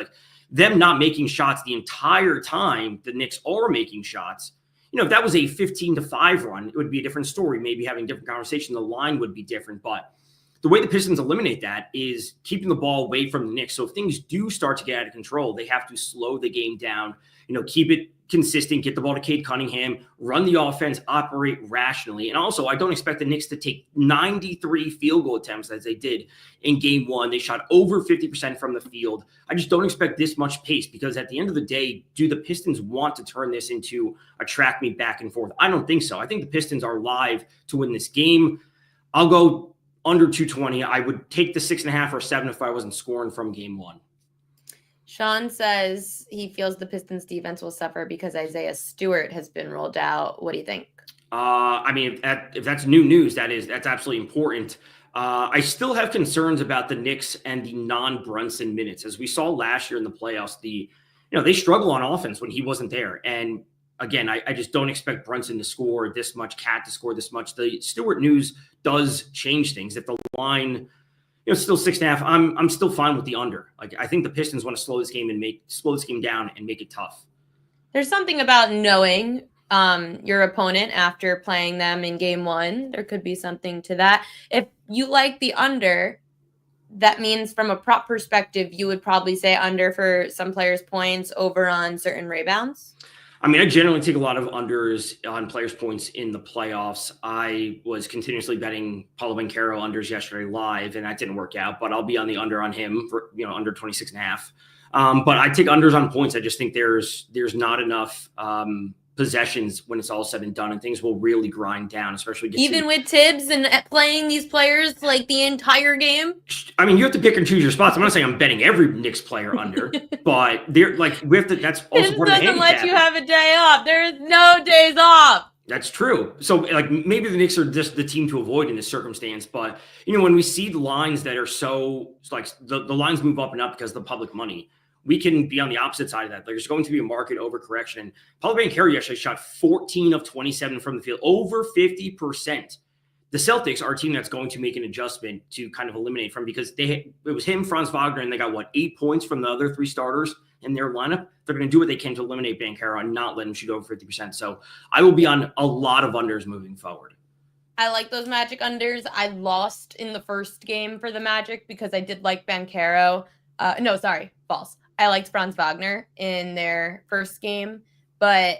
them not making shots the entire time the Knicks are making shots. If that was a 15-5 run, it would be a different story, maybe having a different conversation. The line would be different, but the way the Pistons eliminate that is keeping the ball away from the Knicks. So if things do start to get out of control, they have to slow the game down, keep it consistent, get the ball to Cade Cunningham, run the offense, operate rationally. And also, I don't expect the Knicks to take 93 field goal attempts as they did in game 1. They shot over 50% from the field. I just don't expect this much pace because at the end of the day, do the Pistons want to turn this into a track meet back and forth? I don't think so. I think the Pistons are live to win this game. I'll go under 220. I would take the 6.5 or 7 if I wasn't scoring from game 1. Sean says he feels the Pistons defense will suffer because Isaiah Stewart has been rolled out. What do you think? I mean, if that's new news, that's absolutely important. I still have concerns about the Knicks and the non-Brunson minutes. As we saw last year in the playoffs, they struggle on offense when he wasn't there. And again, I just don't expect Brunson to score this much, Cat to score this much. The Stewart news does change things. If the line, it's still 6.5, I'm still fine with the under. Like, I think the Pistons want to slow this game down and make it tough. There's something about knowing your opponent after playing them in game one. There could be something to that. If you like the under, that means from a prop perspective, you would probably say under for some players' points, over on certain rebounds. I mean, I generally take a lot of unders on players' points in the playoffs. I was continuously betting Paulo Banchero unders yesterday live, and that didn't work out. But I'll be on the under on him for under 26.5. But I take unders on points. I just think there's not enough possessions when it's all said and done, and things will really grind down, especially even with Tibbs and playing these players like the entire game. I mean, you have to pick and choose your spots. I'm not saying I'm betting every Knicks player under, but they're like, we have to. That's also part of the handicap. Doesn't let you have a day off. There is no days off. That's true. So, like, maybe the Knicks are just the team to avoid in this circumstance. But when we see the lines that are so like the lines move up and up because of the public money, we can be on the opposite side of that. There's going to be a market overcorrection. And Paulo Banchero yesterday shot 14 of 27 from the field, over 50%. The Celtics are a team that's going to make an adjustment to kind of eliminate from, because it was him, Franz Wagner, and they got 8 points from the other 3 starters in their lineup. They're going to do what they can to eliminate Banchero and not let him shoot over 50%. So I will be on a lot of unders moving forward. I like those Magic unders. I lost in the first game for the Magic because I did like Banchero. False. I liked Franz Wagner in their first game, but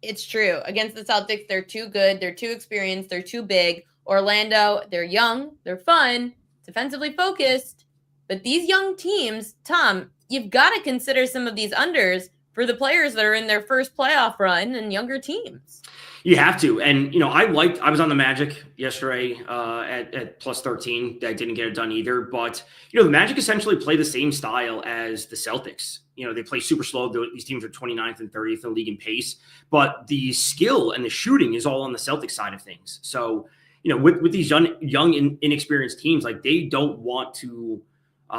it's true. Against the Celtics, they're too good. They're too experienced. They're too big. Orlando, they're young. They're fun, defensively focused. But these young teams, Tom, you've got to consider some of these unders for the players that are in their first playoff run and younger teams. You have to. And, I was on the Magic yesterday at plus 13. I didn't get it done either. But, the Magic essentially play the same style as the Celtics. They play super slow. These teams are 29th and 30th in the league in pace. But the skill and the shooting is all on the Celtics side of things. So, with these young inexperienced teams, like, they don't want to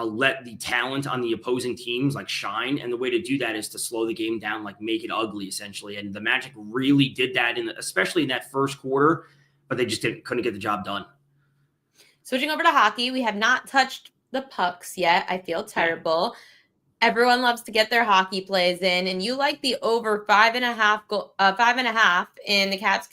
let the talent on the opposing teams shine. And the way to do that is to slow the game down, make it ugly essentially. And the Magic really did that especially in that first quarter, but they just couldn't get the job done. Switching over to hockey, we have not touched the pucks yet. I feel terrible. Everyone loves to get their hockey plays in, and you like the over 5.5 in the Caps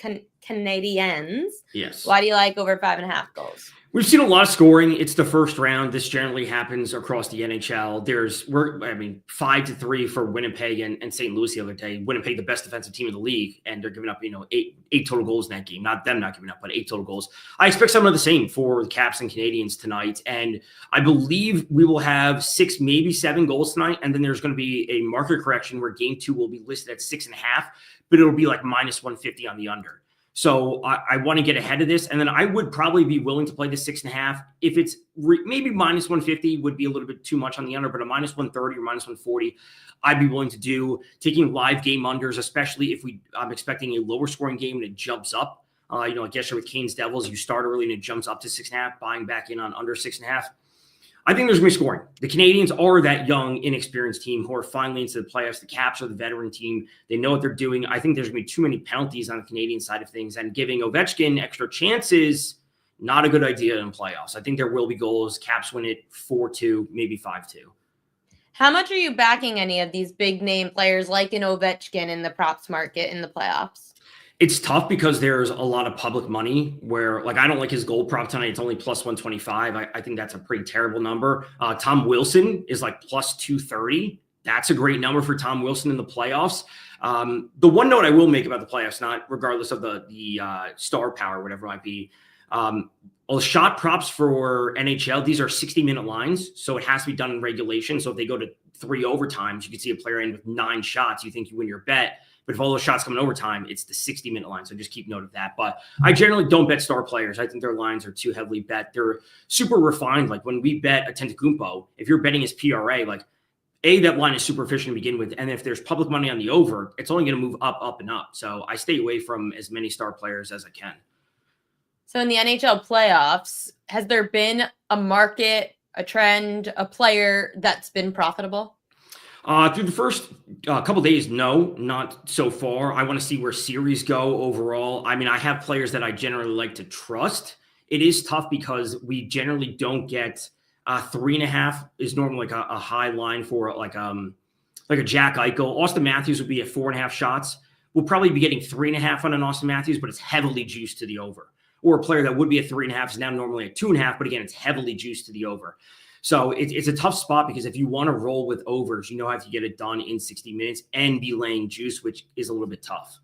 Canadiens. Yes. Why do you like over 5.5 goals? We've seen a lot of scoring. It's the first round. This generally happens across the NHL. 5-3 for Winnipeg and St. Louis the other day. Winnipeg, the best defensive team in the league, and they're giving up, eight total goals in that game. Not them not giving up, but 8 total goals. I expect some of the same for the Caps and Canadiens tonight. And I believe we will have 6, maybe 7 goals tonight. And then there's going to be a market correction where game 2 will be listed at 6.5, but it'll be minus 150 on the under. So I want to get ahead of this, and then I would probably be willing to play the 6.5. If it's maybe minus 150 would be a little bit too much on the under, but a minus 130 or minus 140, I'd be willing to do. Taking live game unders, especially if I'm expecting a lower scoring game and it jumps up. Like yesterday with Canes Devils, you start early and it jumps up to 6.5, buying back in on under 6.5. I think there's going to be scoring. The Canadians are that young, inexperienced team who are finally into the playoffs. The Caps are the veteran team. They know what they're doing. I think there's going to be too many penalties on the Canadian side of things, and giving Ovechkin extra chances, not a good idea in playoffs. I think there will be goals. Caps win it 4-2, maybe 5-2. How much are you backing any of these big name players like an Ovechkin in the props market in the playoffs? It's tough because there's a lot of public money where, I don't like his gold prop tonight. It's only plus 125. I think that's a pretty terrible number. Tom Wilson is plus 230. That's a great number for Tom Wilson in the playoffs. The one note I will make about the playoffs, not regardless of the star power, whatever it might be, all shot props for NHL, these are 60-minute lines, so it has to be done in regulation. So if they go to 3 overtimes, you can see a player in with 9 shots. You think you win your bet. But if all those shots come in overtime, it's the 60-minute line. So just keep note of that. But I generally don't bet star players. I think their lines are too heavily bet. They're super refined. When we bet a Antetokounmpo, if you're betting his PRA, that line is super efficient to begin with. And if there's public money on the over, it's only going to move up, up, and up. So I stay away from as many star players as I can. So in the NHL playoffs, has there been a market, a trend, a player that's been profitable? Through the first couple days, no, not so far. I want to see where series go overall. I mean, I have players that I generally like to trust. It is tough because we generally don't get 3.5 is normally like a high line for like a Jack Eichel. Austin Matthews would be at 4.5 shots. We'll probably be getting 3.5 on an Austin Matthews, but it's heavily juiced to the over. Or a player that would be at 3.5 is now normally at 2.5, but again, it's heavily juiced to the over. So it's a tough spot because if you want to roll with overs, you have to get it done in 60 minutes and be laying juice, which is a little bit tough.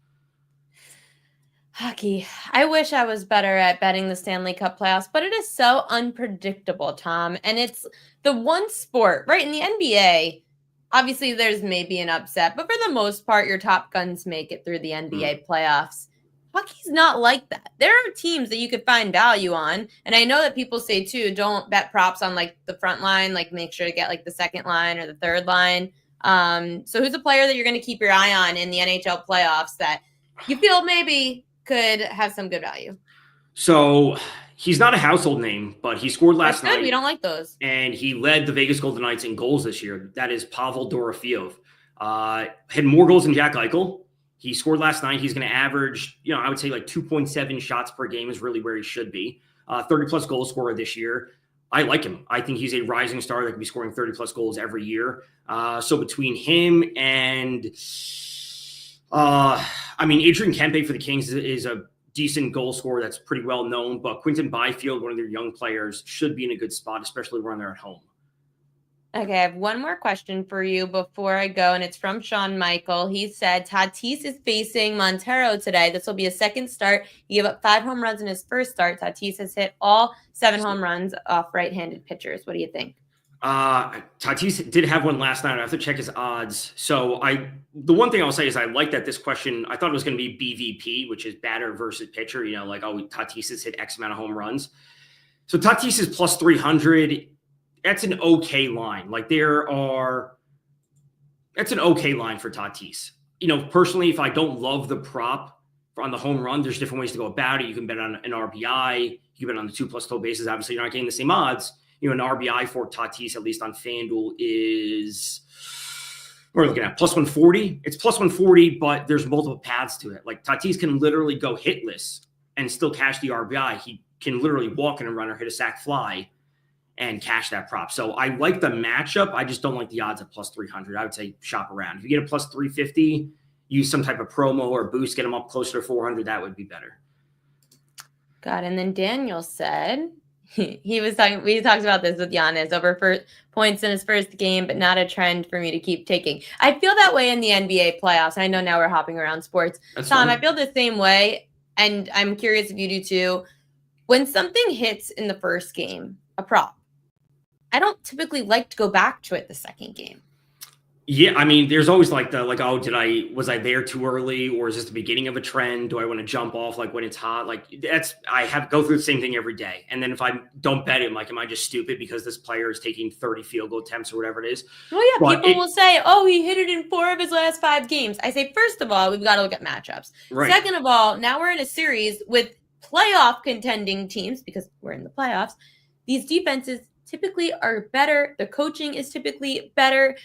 Hockey. I wish I was better at betting the Stanley Cup playoffs, but it is so unpredictable, Tom. And it's the one sport, right? In the NBA, obviously there's maybe an upset, but for the most part, your top guns make it through the NBA playoffs. Hockey's not like that. There are teams that you could find value on. And I know that people say too, don't bet props on like the front line, like make sure to get like the second line or the third line. So who's a player that you're going to keep your eye on in the NHL playoffs that you feel maybe could have some good value? So he's not a household name, but he scored last night. We don't like those. And he led the Vegas Golden Knights in goals this year. That is Pavel Dorofeev. Had more goals than Jack Eichel. He scored last night. He's going to average, I would say like 2.7 shots per game is really where he should be. 30-plus goal scorer this year. I like him. I think he's a rising star that could be scoring 30-plus goals every year. So between him and, Adrian Kempe for the Kings is a decent goal scorer that's pretty well known. But Quinton Byfield, one of their young players, should be in a good spot, especially when they're at home. Okay, I have one more question for you before I go, and it's from Sean Michael. He said, Tatis is facing Montero today. This will be a second start. He gave up 5 home runs in his first start. Tatis has hit all 7 home runs off right-handed pitchers. What do you think? Tatis did have one last night. I have to check his odds. So the one thing I'll say is I like that this question, I thought it was going to be BVP, which is batter versus pitcher, Tatis has hit X amount of home runs. So Tatis is plus 300. That's an okay line. That's an okay line for Tatis. Personally, if I don't love the prop on the home run, there's different ways to go about it. You can bet on an RBI. You can bet on the 2+ total bases. Obviously, you're not getting the same odds. An RBI for Tatis, at least on FanDuel, is we're looking at plus 140. It's plus 140, but there's multiple paths to it. Like Tatis can literally go hitless and still cash the RBI. He can literally walk in a runner, hit a sac fly, and cash that prop. So I like the matchup. I just don't like the odds at plus 300. I would say shop around. If you get a plus 350, use some type of promo or boost, get them up closer to 400. That would be better. God. And then Daniel said we talked about this with Giannis, over for points in his first game, but not a trend for me to keep taking. I feel that way in the NBA playoffs. I know now we're hopping around sports. That's Tom, fine. I feel the same way. And I'm curious if you do too. When something hits in the first game, a prop, I don't typically like to go back to it the second game. Yeah, there's always was I there too early, or is this the beginning of a trend? Do I want to jump off when it's hot? I go through the same thing every day. And then if I don't bet it, am I just stupid because this player is taking 30 field goal attempts or whatever it is? Well, yeah, people will say, he hit it in 4 of his last 5 games. I say, first of all, we've got to look at matchups. Right. Second of all, now we're in a series with playoff contending teams because we're in the playoffs. These defenses typically are better. The coaching is typically better.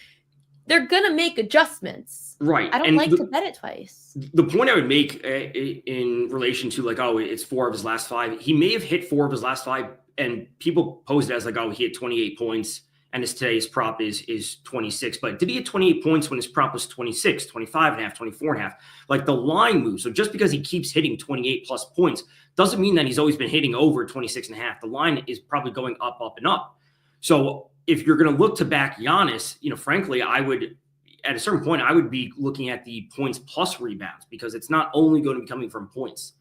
They're going to make adjustments. Right. I don't like to bet it twice. The point I would make in relation to it's 4 of his last 5. He may have hit 4 of his last 5, and people posed it as he hit 28 points and today's prop is 26. But did he hit 28 points when his prop was 26, 25.5, 24.5? The line moves. So just because he keeps hitting 28 plus points doesn't mean that he's always been hitting over 26.5. The line is probably going up, up, and up. So if you're going to look to back Giannis, frankly, I would, at a certain point, I would be looking at the points plus rebounds because it's not only going to be coming from points.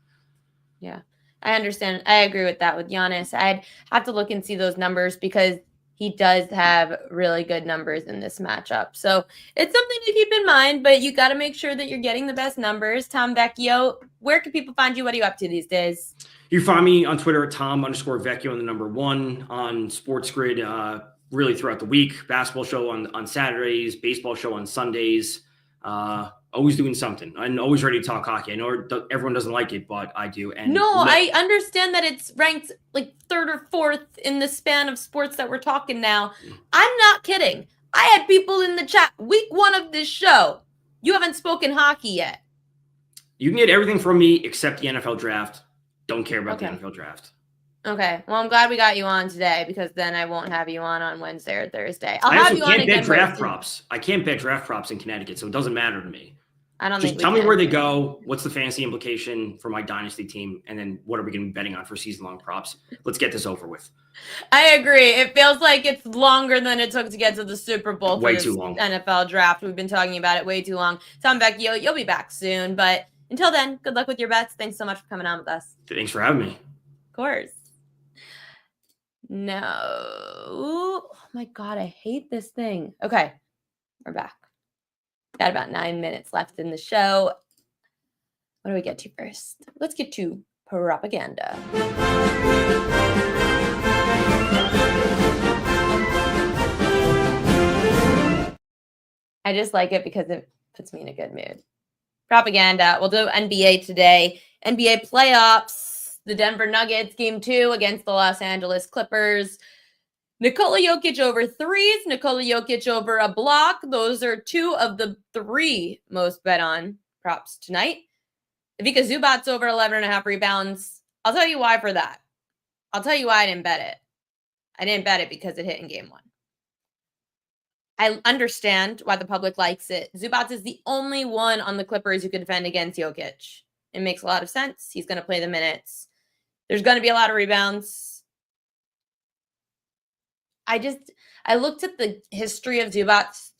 Yeah, I understand. I agree with that with Giannis. I'd have to look and see those numbers because he does have really good numbers in this matchup. So it's something to keep in mind, but you got to make sure that you're getting the best numbers. Tom Vecchio, where can people find you? What are you up to these days? You find me on Twitter at Tom_Vecchio and the number 1 on Sports Grid. Really throughout the week, basketball show on Saturdays, baseball show on Sundays. always doing something and always ready to talk hockey. I know everyone doesn't like it, but I do. And no, I understand that it's ranked like 3rd or 4th in the span of sports that we're talking now. I'm not kidding. I had people in the chat week 1 of this show. You haven't spoken hockey yet. You can get everything from me except the NFL draft. Don't care about the NFL draft. Okay. Well, I'm glad we got you on today because then I won't have you on Wednesday or Thursday. I'll I have also you on can't again. bet draft props. I can't bet draft props in Connecticut, so it doesn't matter to me. I don't Just think tell me where they go. What's the fantasy implication for my dynasty team? And then what are we going to be betting on for season-long props? Let's get this over with. I agree. It feels like it's longer than it took to get to the Super Bowl for this too long. NFL draft. We've been talking about it way too long. Tom Vecchio, you'll be back soon. But until then, good luck with your bets. Thanks so much for coming on with us. Thanks for having me. Of course. No. Oh my God, I hate this thing. Okay, we're back. Got about 9 minutes left in the show. What do we get to first? Let's get to propaganda. I just like it because it puts me in a good mood. Propaganda. We'll do NBA today. NBA playoffs. The Denver Nuggets game 2 against the Los Angeles Clippers. Nikola Jokic over 3s. Nikola Jokic over a block. Those are 2 of the 3 most bet on props tonight. Ivica Zubac's over 11.5 rebounds. I'll tell you why for that. I'll tell you why I didn't bet it. I didn't bet it because it hit in game 1. I understand why the public likes it. Zubac is the only one on the Clippers who can defend against Jokic. It makes a lot of sense. He's going to play the minutes. There's going to be a lot of rebounds. I looked at the history of Zubac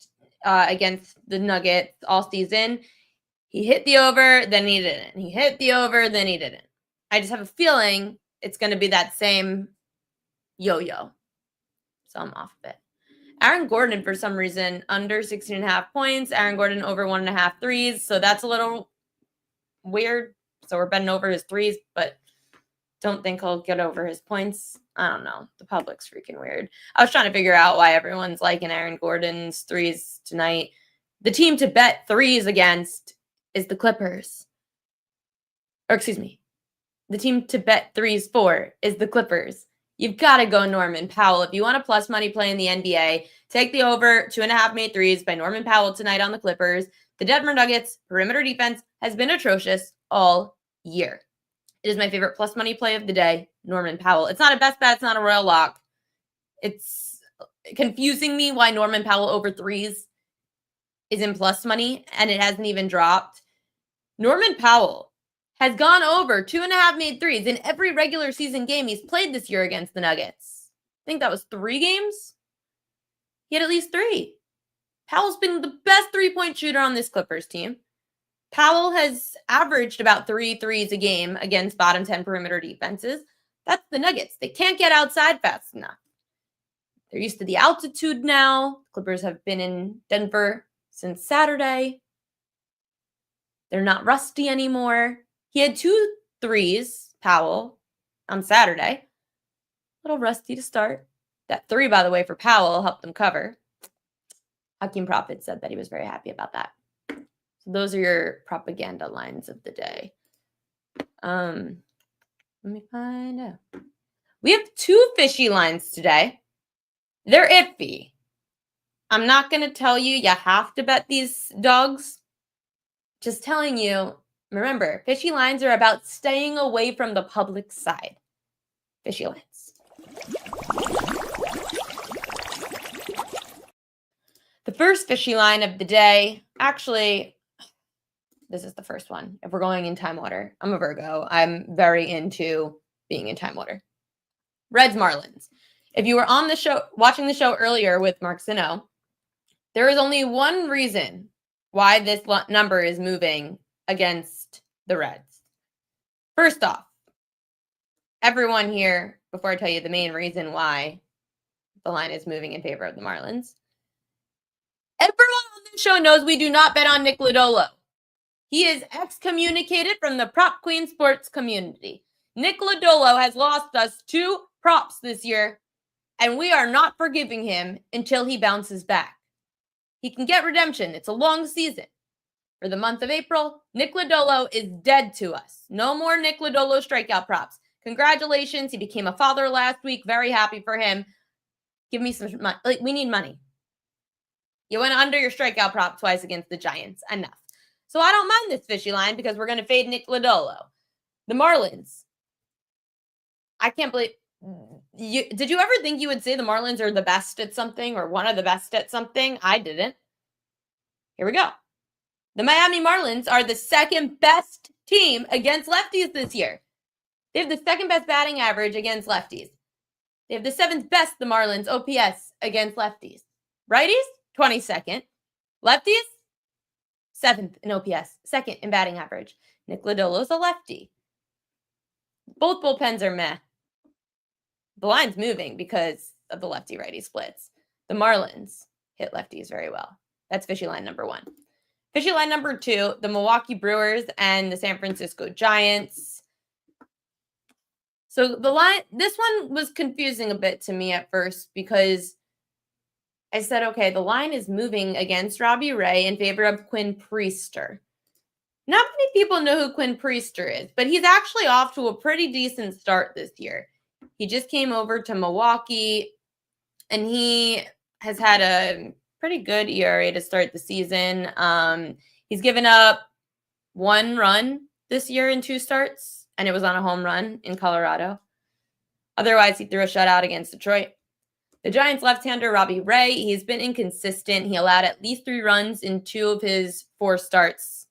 against the Nuggets all season. He hit the over, then he didn't. He hit the over, then he didn't. I just have a feeling it's going to be that same yo-yo. So I'm off of it. Aaron Gordon, for some reason, under 16.5 points. Aaron Gordon over 1.5 threes. So that's a little weird. So we're betting over his threes, but don't think he'll get over his points. I don't know. The public's freaking weird. I was trying to figure out why everyone's liking Aaron Gordon's threes tonight. The team to bet threes against is the Clippers. Or excuse me. The team to bet threes for is the Clippers. You've got to go Norman Powell. If you want a plus money play in the NBA, take the over 2.5 made threes by Norman Powell tonight on the Clippers. The Denver Nuggets perimeter defense has been atrocious all year. It is my favorite plus money play of the day, Norman Powell. It's not a best bet. It's not a royal lock. It's confusing me why Norman Powell over threes is in plus money and it hasn't even dropped. Norman Powell has gone over 2.5 made threes in every regular season game he's played this year against the Nuggets. I think that was 3 games. He had at least 3. Powell's been the best three-point shooter on this Clippers team. Powell has averaged about 3 threes a game against bottom 10 perimeter defenses. That's the Nuggets. They can't get outside fast enough. They're used to the altitude now. Clippers have been in Denver since Saturday. They're not rusty anymore. He had 2 threes, Powell, on Saturday. A little rusty to start. That 3, by the way, for Powell helped them cover. Hakeem Prophet said that he was very happy about that. So those are your propaganda lines of the day. Let me find out. We have 2 fishy lines today. They're iffy. I'm not going to tell you have to bet these dogs. Just telling you, remember, fishy lines are about staying away from the public side. Fishy lines. The first fishy line of the day, actually, this is the first one. If we're going in time order, I'm a Virgo. I'm very into being in time order. Reds Marlins. If you were on the show, watching the show earlier with Mark Zinno, there is only one reason why this number is moving against the Reds. First off, everyone here, before I tell you the main reason why the line is moving in favor of the Marlins, everyone on this show knows we do not bet on Nick Lodolo. He is excommunicated from the Prop Queen sports community. Nick Lodolo has lost us 2 props this year, and we are not forgiving him until he bounces back. He can get redemption. It's a long season. For the month of April, Nick Lodolo is dead to us. No more Nick Lodolo strikeout props. Congratulations. He became a father last week. Very happy for him. Give me some money. Like, we need money. You went under your strikeout prop twice against the Giants. Enough. So I don't mind this fishy line because we're going to fade Nick Lodolo. The Marlins. I can't believe... Did you ever think you would say the Marlins are the best at something or one of the best at something? I didn't. Here we go. The Miami Marlins are the second best team against lefties this year. They have the second best batting average against lefties. They have the seventh best, the Marlins, OPS against lefties. Righties, 22nd. Lefties, 7th in OPS, 2nd in batting average. Nick Lodolo's a lefty. Both bullpens are meh. The line's moving because of the lefty-righty splits. The Marlins hit lefties very well. That's fishy line number 1. Fishy line number 2, the Milwaukee Brewers and the San Francisco Giants. So the line, this one was confusing a bit to me at first because I said, okay, the line is moving against Robbie Ray in favor of Quinn Priester. Not many people know who Quinn Priester is, but he's actually off to a pretty decent start this year. He just came over to Milwaukee, and he has had a pretty good ERA to start the season. He's given up 1 run this year in 2 starts, and it was on a home run in Colorado. Otherwise, he threw a shutout against Detroit. The Giants left-hander Robbie Ray, he's been inconsistent. He allowed at least 3 runs in 2 of his 4 starts.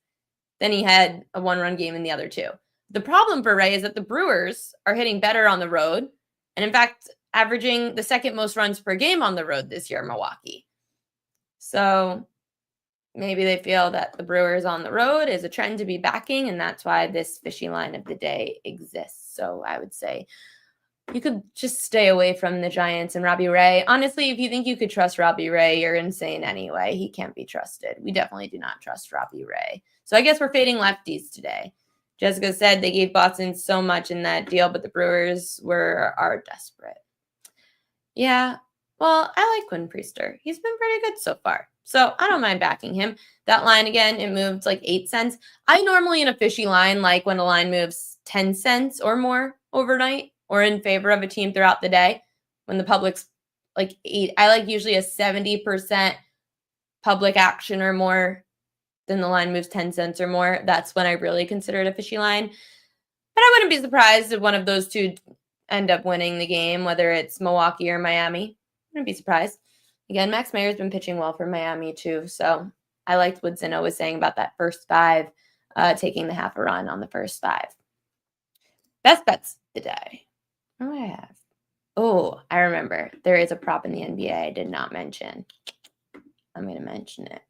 Then he had a 1-run game in the other 2. The problem for Ray is that the Brewers are hitting better on the road, and in fact, averaging the 2nd most runs per game on the road this year in Milwaukee. So maybe they feel that the Brewers on the road is a trend to be backing, and that's why this fishy line of the day exists. So I would say you could just stay away from the Giants and Robbie Ray. Honestly, if you think you could trust Robbie Ray, you're insane anyway. He can't be trusted. We definitely do not trust Robbie Ray. So I guess we're fading lefties today. Jessica said they gave Boston so much in that deal, but the Brewers are desperate. Yeah, well, I like Quinn Priester. He's been pretty good so far. So I don't mind backing him. That line, again, it moved like 8 cents. I normally, in a fishy line, like when a line moves 10 cents or more overnight or in favor of a team throughout the day, when the public's like 8. I like usually a 70% public action or more. Then the line moves 10 cents or more. That's when I really consider it a fishy line. But I wouldn't be surprised if one of those two end up winning the game, whether it's Milwaukee or Miami. Wouldn't be surprised. Again, Max Meyer's been pitching well for Miami too. So I liked what Zinno was saying about that first 5, taking the half a run on the first 5. Best bets today. What do I have? Oh, I remember. There is a prop in the NBA I did not mention. I'm going to mention it.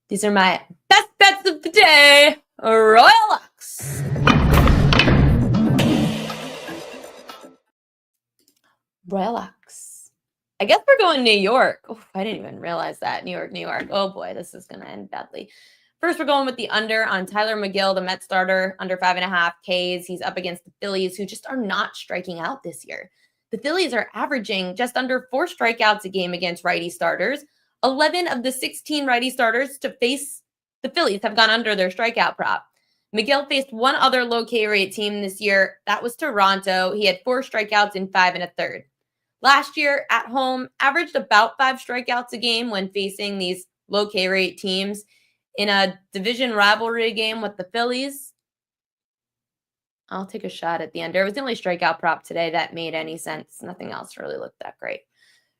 These are my best bets of the day. Royal Lux. Royal Lux. I guess we're going to New York. Oh, I didn't even realize that. New York, New York. Oh boy, this is going to end badly. First, we're going with the under on Tyler McGill, the Mets starter, under 5.5 Ks. He's up against the Phillies, who just are not striking out this year. The Phillies are averaging just under 4 strikeouts a game against righty starters. 11 of the 16 righty starters to face the Phillies have gone under their strikeout prop. McGill faced one other low K rate team this year. That was Toronto. He had 4 strikeouts in 5 1/3. Last year at home, averaged about 5 strikeouts a game when facing these low K rate teams in a division rivalry game with the Phillies. I'll take a shot at the under. It was the only strikeout prop today that made any sense. Nothing else really looked that great.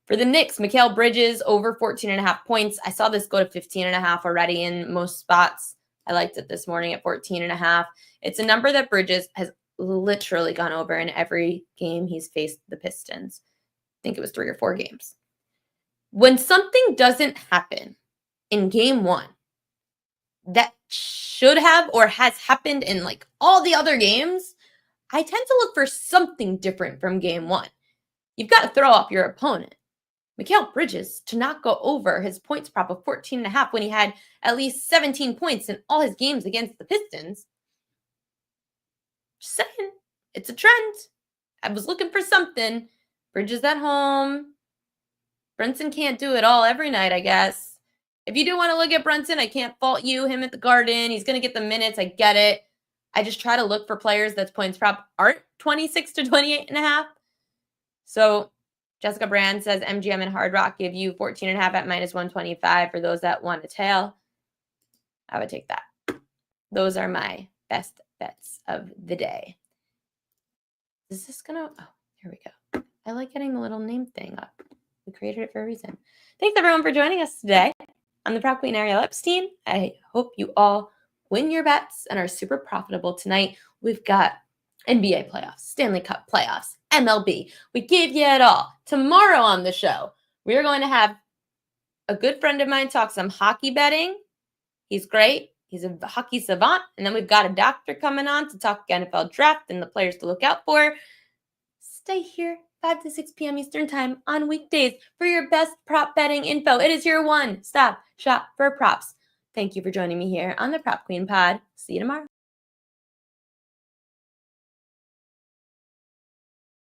For the Knicks, Mikal Bridges over 14.5 points. I saw this go to 15.5 already in most spots. I liked it this morning at 14.5. It's a number that Bridges has literally gone over in every game he's faced the Pistons. I think it was 3 or 4 games. When something doesn't happen in game 1 that should have or has happened in like all the other games, I tend to look for something different from game 1. You've got to throw off your opponent. Mikal Bridges to not go over his points prop of 14.5 when he had at least 17 points in all his games against the Pistons. Just saying, it's a trend. I was looking for something. Bridges at home. Brunson can't do it all every night, I guess. If you do want to look at Brunson, I can't fault you. Him at the Garden. He's going to get the minutes. I get it. I just try to look for players that's points prop aren't 26 to 28.5. So Jessica Brand says MGM and Hard Rock give you 14.5 at minus 125 for those that want a tail. I would take that. Those are my best bets of the day. Is this going to... Oh, here we go. I like getting the little name thing up. We created it for a reason. Thanks, everyone, for joining us today. I'm the Prop Queen, Ariel Epstein. I hope you all win your bets and are super profitable tonight. We've got NBA playoffs, Stanley Cup playoffs, MLB. We give you it all. Tomorrow on the show, we are going to have a good friend of mine talk some hockey betting. He's great. He's a hockey savant. And then we've got a doctor coming on to talk NFL draft and the players to look out for. Stay here 5 to 6 p.m. Eastern Time on weekdays for your best prop betting info. It is your one-stop shop for props. Thank you for joining me here on the Prop Queen Pod. See you tomorrow.